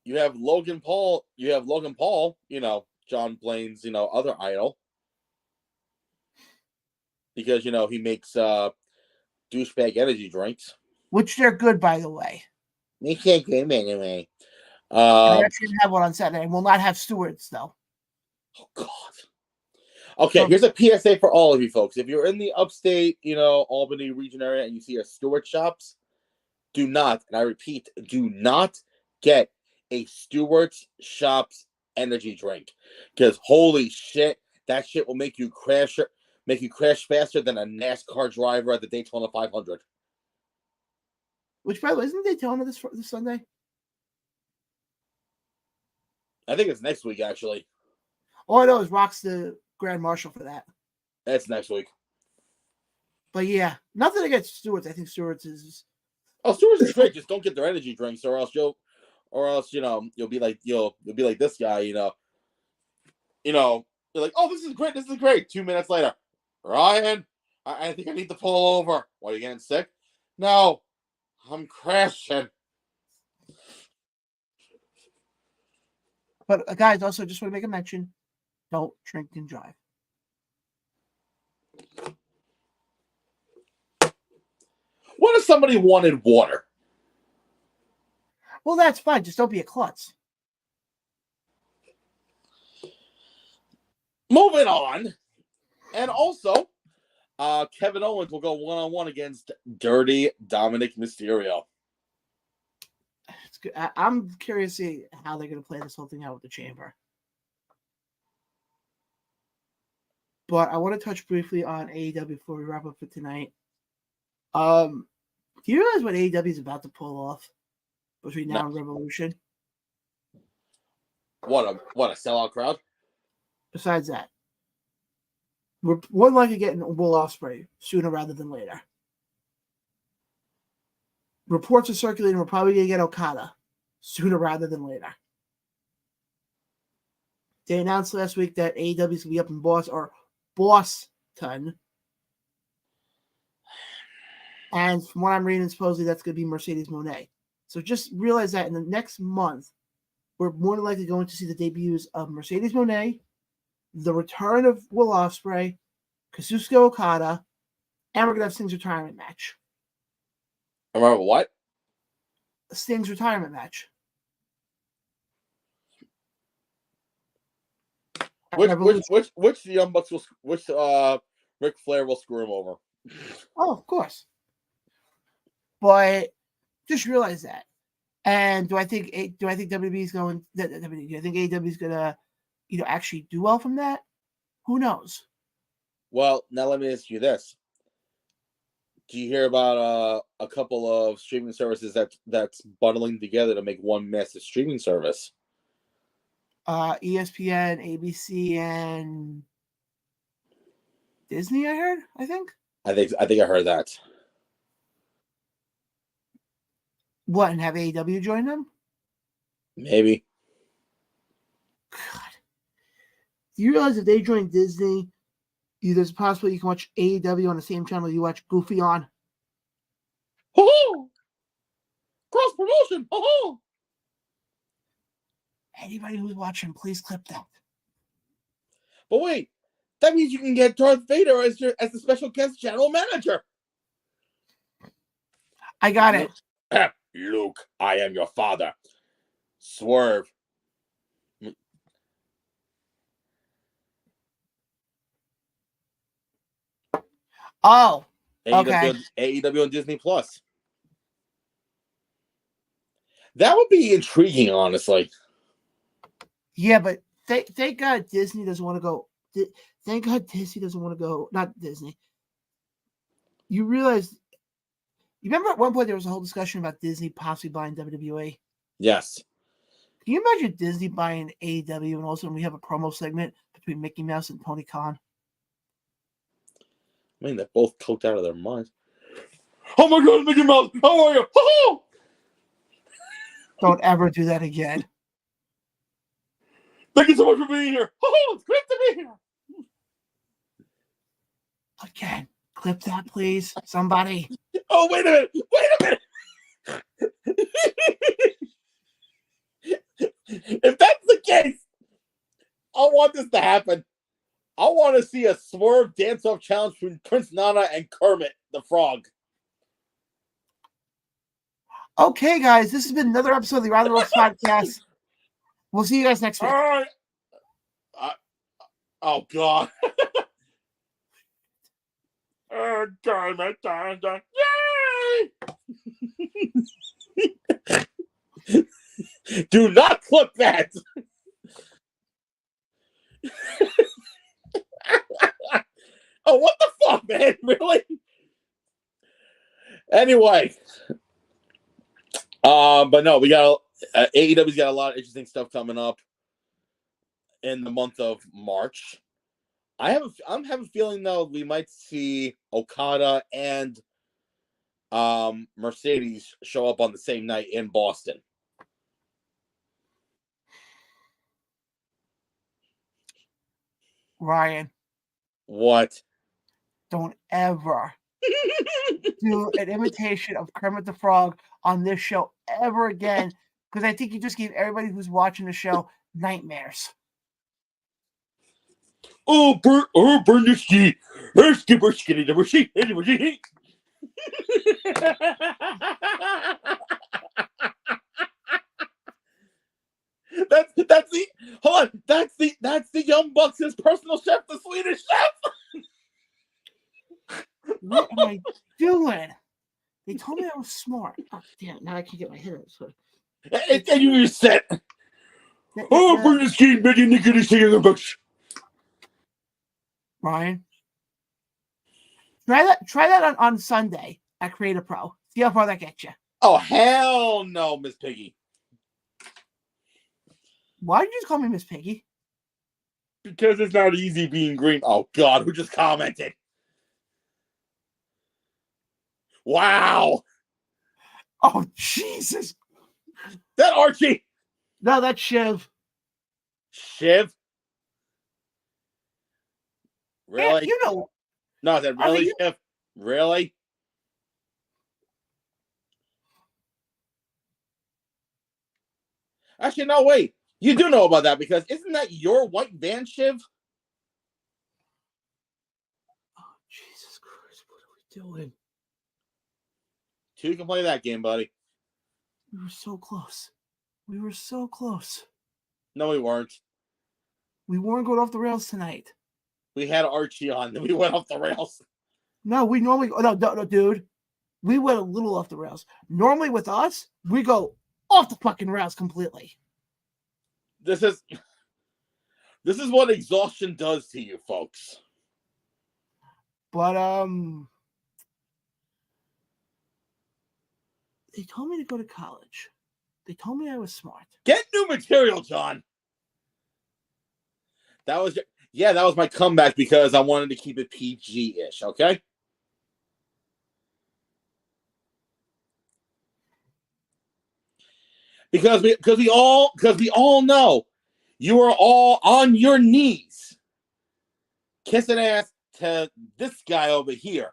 you have Logan Paul, John Blaine's, other idol. Because, he makes douchebag energy drinks. Which they're good, by the way. They can't get anyway. I actually have one on Saturday. And we'll not have stewards, though. Oh, God. Okay, here's a PSA for all of you folks. If you're in the upstate, Albany region area and you see a Stewart shops, do not, and I repeat, do not get a Stewart's Shops energy drink, because holy shit, that shit will make you crash faster than a NASCAR driver at the Daytona 500. Which, by the way, isn't Daytona this Sunday? I think it's next week, actually. All I know is Rock's the Grand Marshal for that. That's next week. But yeah, nothing against Stewart's. I think Stewart's is. Oh, Stewart's is great. Just don't get their energy drinks, or else you'll be like this guy. You're like, oh, this is great. 2 minutes later, Ryan, I think I need to pull over. What, are you getting sick? No, I'm crashing. But guys, also just want to make a mention: don't drink and drive. What if somebody wanted water? Well, that's fine. Just don't be a klutz. Moving on. And also, Kevin Owens will go one-on-one against Dirty Dominic Mysterio. It's good. I'm curious to see how they're going to play this whole thing out with the Chamber. But I want to touch briefly on AEW before we wrap up for tonight. Do you realize what AEW is about to pull off between now and Revolution? What a sellout crowd. Besides that, we're more likely getting Will Ospreay sooner rather than later. Reports are circulating we're probably going to get Okada sooner rather than later. They announced last week that AEW is going to be up in Boston. And from what I'm reading, supposedly that's going to be Mercedes Moné. So just realize that in the next month, we're more than likely going to see the debuts of Mercedes Moné, the return of Will Ospreay, Kazuchika Okada, and we're going to have Sting's retirement match. Remember what? Sting's retirement match. Which the Young Bucks which Ric Flair will screw him over? Oh, of course. But just realize that. And do I think WWE is going? Do I think AEW is going to, actually do well from that? Who knows? Well, now let me ask you this: do you hear about a couple of streaming services that's bundling together to make one massive streaming service? ESPN, ABC, and Disney. I think I heard that. What, and have AEW join them? Maybe. God. Do you realize if they join Disney, there's a possibility you can watch AEW on the same channel you watch Goofy on? Oh! Cross promotion! Oh! Anybody who's watching, please clip that. But wait, that means you can get Darth Vader as the special guest channel manager. I got it. Luke, I am your father. Swerve. Oh, okay. AEW on Disney Plus. That would be intriguing, honestly. Yeah, but thank God Disney doesn't want to go. Thank God Disney doesn't want to go. Not Disney. You remember at one point there was a whole discussion about Disney possibly buying WWE? Yes. Can you imagine Disney buying AEW and all of a sudden we have a promo segment between Mickey Mouse and Tony Khan? I mean, they're both coked out of their minds. Oh my God, Mickey Mouse! How are you? Oh! Don't ever do that again. Thank you so much for being here. Oh, it's great to be here. Again, clip that, please. Somebody. Oh, wait a minute. If that's the case, I want this to happen. I want to see a Swerve dance-off challenge between Prince Nana and Kermit the Frog. Okay, guys, this has been another episode of the Around the Ropes podcast. We'll see you guys next week. All right. Oh, God. Yay! Do not clip that. Oh, what the fuck, man? Really? Anyway, but no, we got AEW's got a lot of interesting stuff coming up in the month of March. I'm having a feeling though we might see Okada and Mercedes show up on the same night in Boston. Ryan, What? don't ever do an imitation of Kermit the Frog on this show ever again, because I think you just gave everybody who's watching the show nightmares. Oh, Bernstein. That's the hold on. That's the Young Bucks' personal chef, the Swedish chef. What am I doing? They told me I was smart. Oh, damn, now I can't get my head out. So. And you just said, "Oh, Bernstein, making the goodies to Young Bucks." Ryan, try that on Sunday at Creative Pro. See how far that gets you. Oh, hell no, Miss Piggy. Why did you just call me Miss Piggy? Because it's not easy being green. Oh, God, who just commented? Wow. Oh, Jesus. That Archie. No, that's Shiv. Shiv? Really? Yeah, you know. No, that really, Shiv? Really? Actually, no, wait. You do know about that because isn't that your white van, Shiv? Oh, Jesus Christ, what are we doing? Two can play that game, buddy. We were so close. We were so close. No, we weren't. We weren't going off the rails tonight. We had Archie on, then we went off the rails. No, we normally no, dude. We went a little off the rails. Normally with us, we go off the fucking rails completely. This is what exhaustion does to you, folks. But they told me to go to college. They told me I was smart. Get new material, John. That was my comeback because I wanted to keep it PG-ish, okay? Because we all know you are all on your knees kissing ass to this guy over here.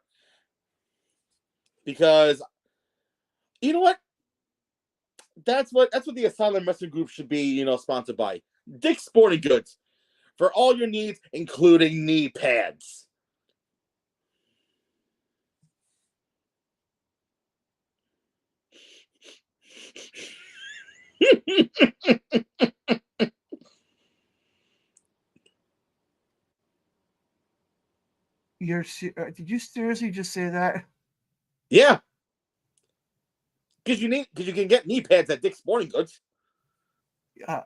Because you know what? That's what the Asylum Wrestling Group should be, sponsored by Dick's Sporting Goods for all your needs, including knee pads. Did you seriously just say that? Yeah. Because you can get knee pads at Dick's Sporting Goods. Yeah.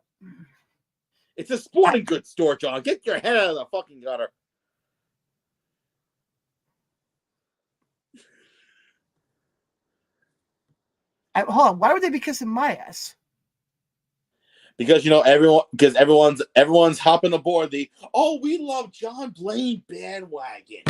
It's a sporting goods store, John. Get your head out of the fucking gutter. Hold on. Why would they be kissing my ass? Because everyone's hopping aboard the we love John Blaine bandwagon.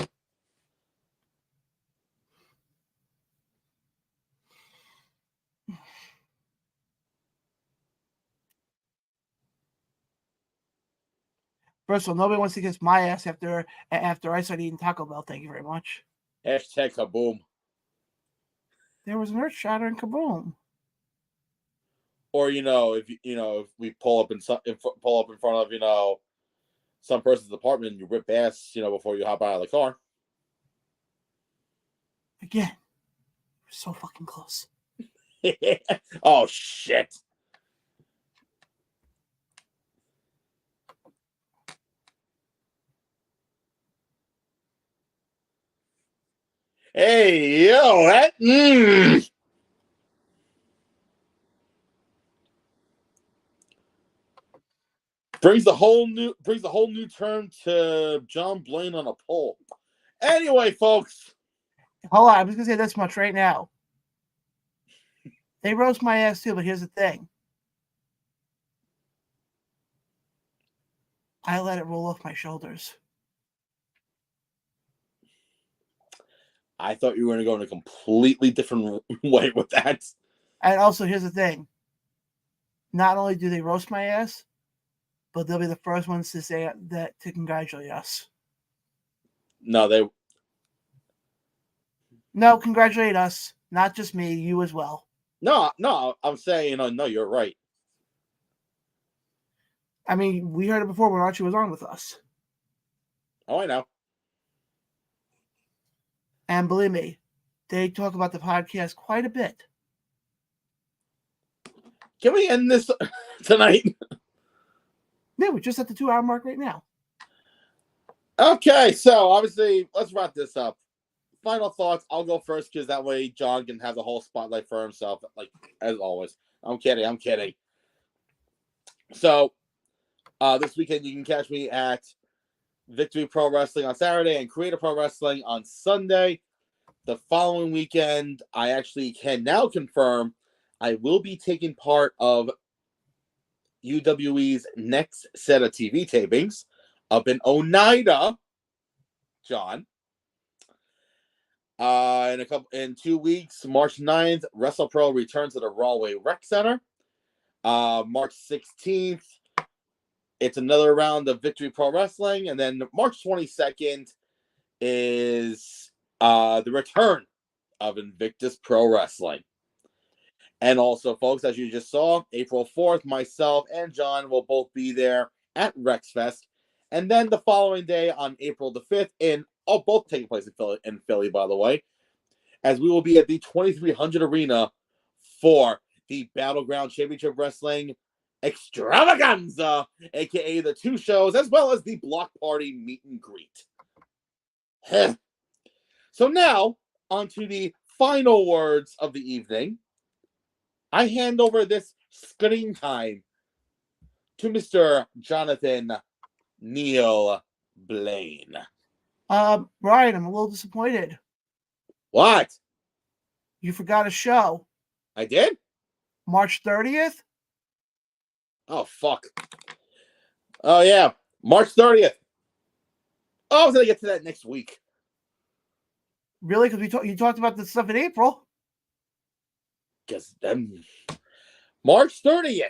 First of all, nobody wants to kiss my ass after I started eating Taco Bell. Thank you very much. Hashtag kaboom. There was an earth shatter in Kaboom. Or if we pull up in front of some person's apartment and you rip ass before you hop out of the car. Again, we're so fucking close. Oh shit. Hey, yo, that Brings the whole new term to John Blaine on a pole. Anyway, folks. Hold on, I'm just gonna say this much right now. They roast my ass too, but here's the thing. I let it roll off my shoulders. I thought you were going to go in a completely different way with that. And also, here's the thing. Not only do they roast my ass, but they'll be the first ones to say that to congratulate us. No, congratulate us. Not just me, you as well. No, I'm saying, no, you're right. I mean, we heard it before when Archie was on with us. Oh, I know. And believe me, they talk about the podcast quite a bit. Can we end this tonight? Yeah, we're just at the 2-hour mark right now. Okay, so obviously, let's wrap this up. Final thoughts. I'll go first because that way John can have the whole spotlight for himself, like as always. I'm kidding. So, this weekend you can catch me at Victory Pro Wrestling on Saturday and Creator Pro Wrestling on Sunday. The following weekend, I actually can now confirm I will be taking part of UWE's next set of TV tapings up in Oneida, John. In 2 weeks, March 9th, WrestlePro returns to the Rawway Rec Center. March 16th, it's another round of Victory Pro Wrestling. And then March 22nd is the return of Invictus Pro Wrestling. And also, folks, as you just saw, April 4th, myself and John will both be there at RexFest. And then the following day on April the 5th, both taking place in Philly, by the way, as we will be at the 2300 Arena for the Battleground Championship Wrestling Extravaganza, a.k.a. the 2 shows, as well as the Block Party Meet and Greet. So now, on to the final words of the evening. I hand over this screen time to Mr. Jonathan Neil Blaine. Brian, I'm a little disappointed. What? You forgot a show. I did? March 30th? Oh, fuck. Oh, yeah. March 30th. Oh, I was going to get to that next week. Really? Because you talked about this stuff in April. Because March 30th,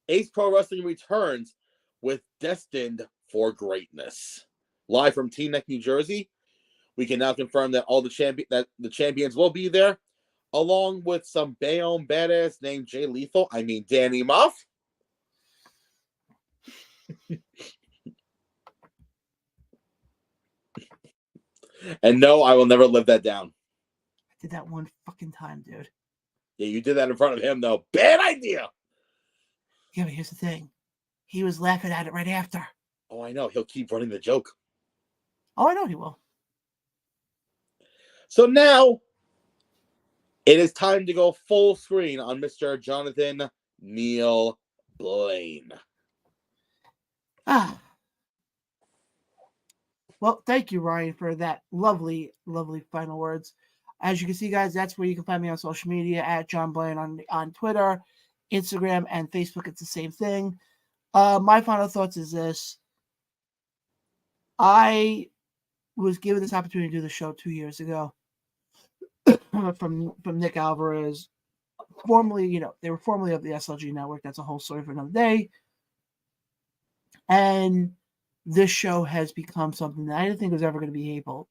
Ace Pro Wrestling returns with Destined for Greatness. Live from Teaneck, New Jersey. We can now confirm that the champions will be there, along with some Bayonne badass named Jay Lethal. I mean Danny Muff. And no, I will never live that down. I did that one fucking time, dude. Yeah, you did that in front of him, though. Bad idea. Yeah, but here's the thing. He was laughing at it right after. Oh, I know. He'll keep running the joke. Oh, I know he will. So now, it is time to go full screen on Mr. Jonathan Neil Blaine. Well, thank you, Ryan, for that lovely, lovely final words. As you can see, guys, that's where you can find me on social media at John Blaine on Twitter, Instagram, and Facebook. It's the same thing. My final thoughts is this. I was given this opportunity to do the show 2 years ago from Nick Alvarez. Formerly, they were formerly of the SLG network. That's a whole story for another day. And this show has become something that I didn't think was ever going to be able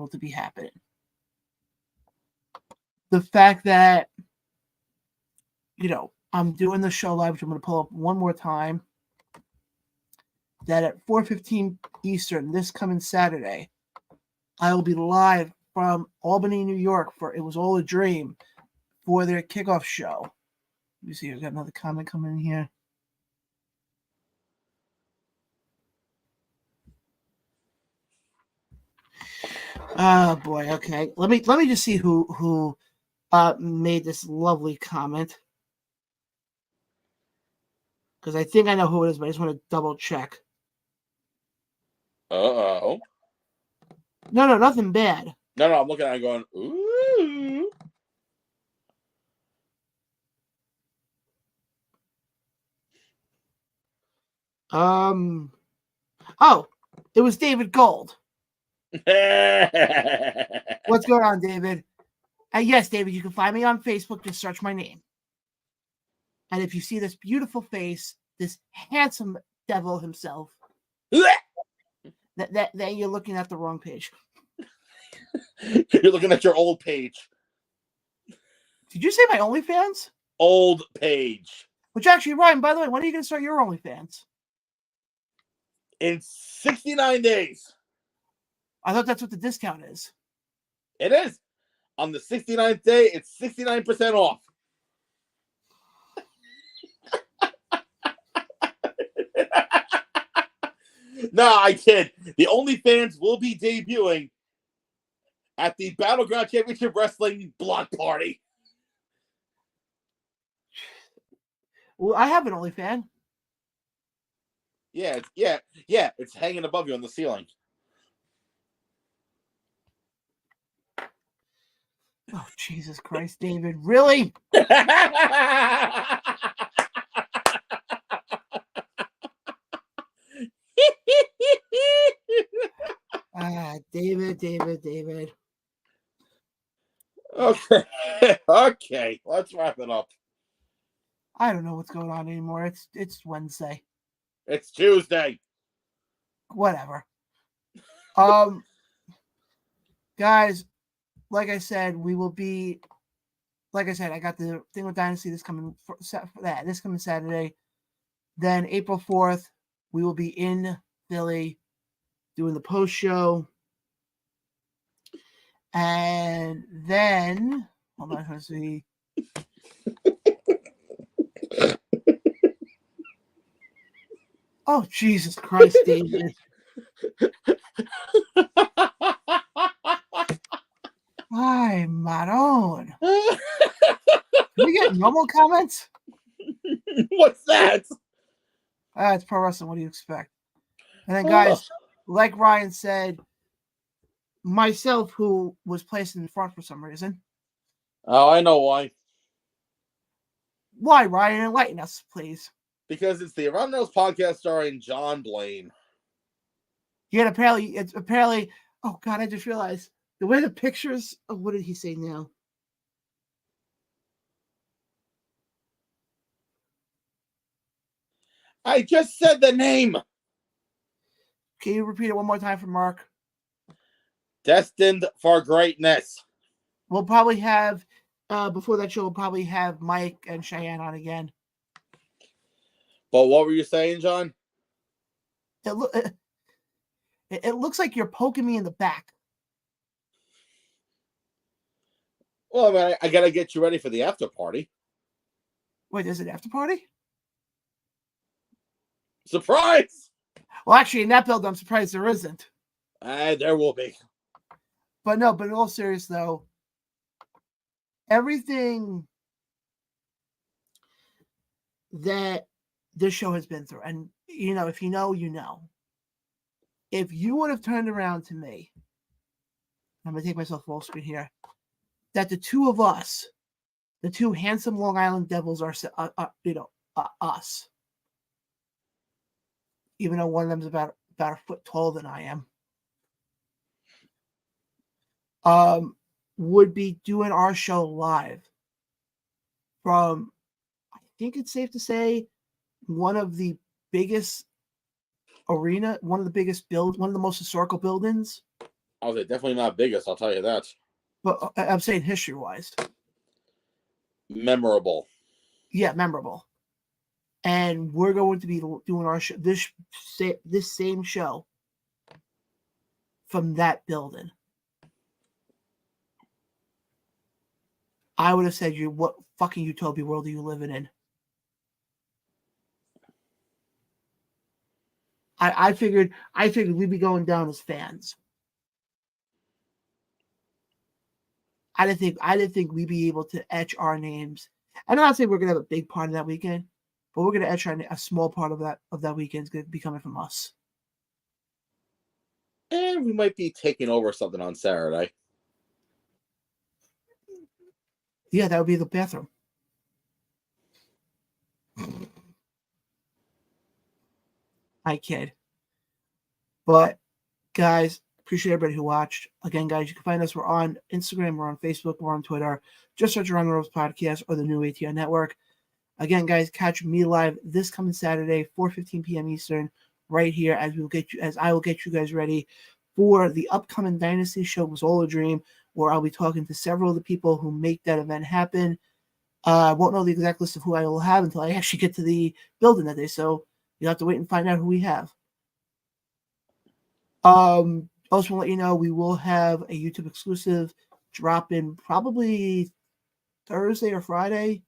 to be happening. The fact that, I'm doing the show live, which I'm going to pull up one more time, that at 4:15 Eastern this coming Saturday, I will be live from Albany, New York for It Was All a Dream for their kickoff show. Let me see, I've got another comment coming in here. Oh boy, okay. Let me just see who made this lovely comment. Because I think I know who it is, but I just want to double check. Uh-oh. No, nothing bad. No, I'm looking at it going, ooh. Oh, it was David Gold. What's going on, David? Yes, David, you can find me on Facebook. Just search my name. And if you see this beautiful face, this handsome devil himself, that you're looking at the wrong page. You're looking at your old page. Did you say my OnlyFans? Old page. Which actually, Ryan, by the way, when are you going to start your OnlyFans? In 69 days. I thought that's what the discount is. It is. On the 69th day, it's 69% off. No, I kid. The OnlyFans will be debuting at the Battleground Championship Wrestling block party. Well, I have an OnlyFans. Yeah, it's hanging above you on the ceiling. Oh, Jesus Christ, David. Really? David. Okay, let's wrap it up. I don't know what's going on anymore. It's Wednesday. It's Tuesday. Whatever. Guys, like I said, we will be. Like I said, I got the thing with Dynasty this coming Saturday. Then April 4th, we will be in Philly doing the post show. And then, hold on, let's see. Oh, Jesus Christ, David. Hi, Maron. Can we get normal comments? What's that? It's pro wrestling. What do you expect? And then, guys, like Ryan said, myself, who was placed in the front for some reason. Oh, I know why. Why, Ryan? Enlighten us, please. Because it's the Around the Nose podcast starring John Blaine. Yeah, apparently. Oh God, I just realized the way the pictures. Oh, what did he say now? I just said the name. Can you repeat it one more time for Mark? Destined for greatness. We'll probably have before that show. We'll probably have Mike and Cheyenne on again. But what were you saying, John? It looks like you're poking me in the back. Well, I mean, I gotta get you ready for the after party. Wait, is it after party? Surprise! Well, actually, in that build, I'm surprised there isn't. There will be. But no, but in all seriousness, though, everything that this show has been through, and if you know, you know. If you would have turned around to me, I'm going to take myself full screen here, that the two of us, the two handsome Long Island Devils are us. Even though one of them's about a foot taller than I am, would be doing our show live from, I think it's safe to say, one of the biggest one of the most historical buildings. Oh, they're definitely not biggest, I'll tell you that. But I'm saying history-wise. Memorable. Yeah, memorable. And we're going to be doing our show, this same show from that building. I would have said, what fucking utopia world are you living in? I figured we'd be going down as fans. I didn't think we'd be able to etch our names. I'm not saying we're gonna have a big party that weekend, but we're gonna try a small part of that weekend is gonna be coming from us. And we might be taking over something on Saturday. Yeah, that would be the bathroom. I kid. But guys, appreciate everybody who watched. Again, guys, you can find us. We're on Instagram, we're on Facebook, we're on Twitter. Just search Around the Ropes Podcast or the new ATN Network. Again, guys, catch me live this coming Saturday, 4:15 p.m. Eastern, right here as I will get you guys ready for the upcoming Dynasty show, Was All a Dream, where I'll be talking to several of the people who make that event happen. I won't know the exact list of who I will have until I actually get to the building that day, so you'll have to wait and find out who we have. Also want to let you know we will have a YouTube exclusive drop in probably Thursday or Friday.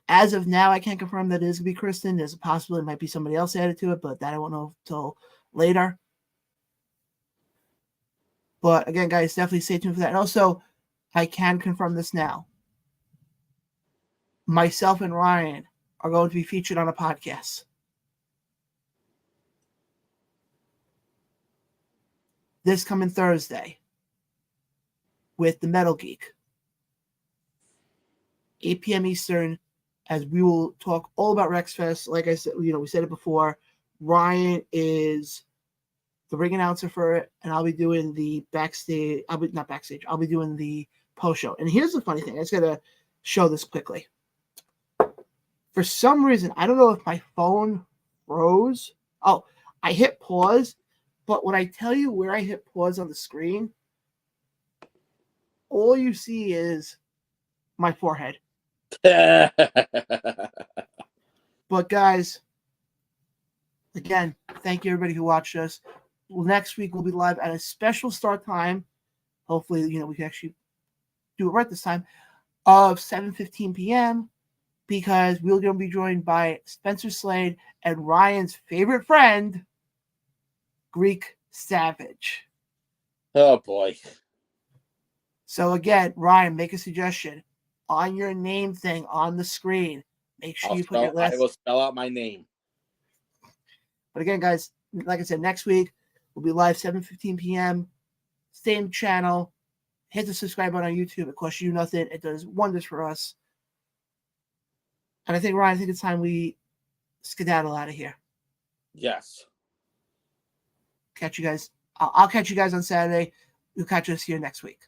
As of now, I can't confirm that it is going to be Kristen. There's a possibility it might be somebody else added to it, but that I won't know until later. But again, guys, definitely stay tuned for that. And also, I can confirm this now. Myself and Ryan are going to be featured on a podcast. This coming Thursday with the Metal Geek. 8 p.m. Eastern, as we will talk all about RexFest. Like I said, we said it before. Ryan is the ring announcer for it, and I'll be doing the backstage. I'll be doing the post show. And here's the funny thing. I just gotta show this quickly. For some reason, I don't know if my phone froze. Oh, I hit pause, but when I tell you where I hit pause on the screen, all you see is my forehead. But guys, again, thank you everybody who watched us. Next week we'll be live at a special start time. Hopefully, we can actually do it right this time of 7:15 p.m. because we're going to be joined by Spencer Slade and Ryan's favorite friend, Greek Savage. Oh boy. So again, Ryan, make a suggestion on your name thing on the screen. Make sure you put your last. I will spell out my name. But again, guys, like I said, next week we'll be live 7:15 p.m. Same channel. Hit the subscribe button on YouTube. It costs you nothing. It does wonders for us. And I think, Ryan, it's time we skedaddle out of here. Yes. Catch you guys. I'll catch you guys on Saturday. You'll catch us here next week.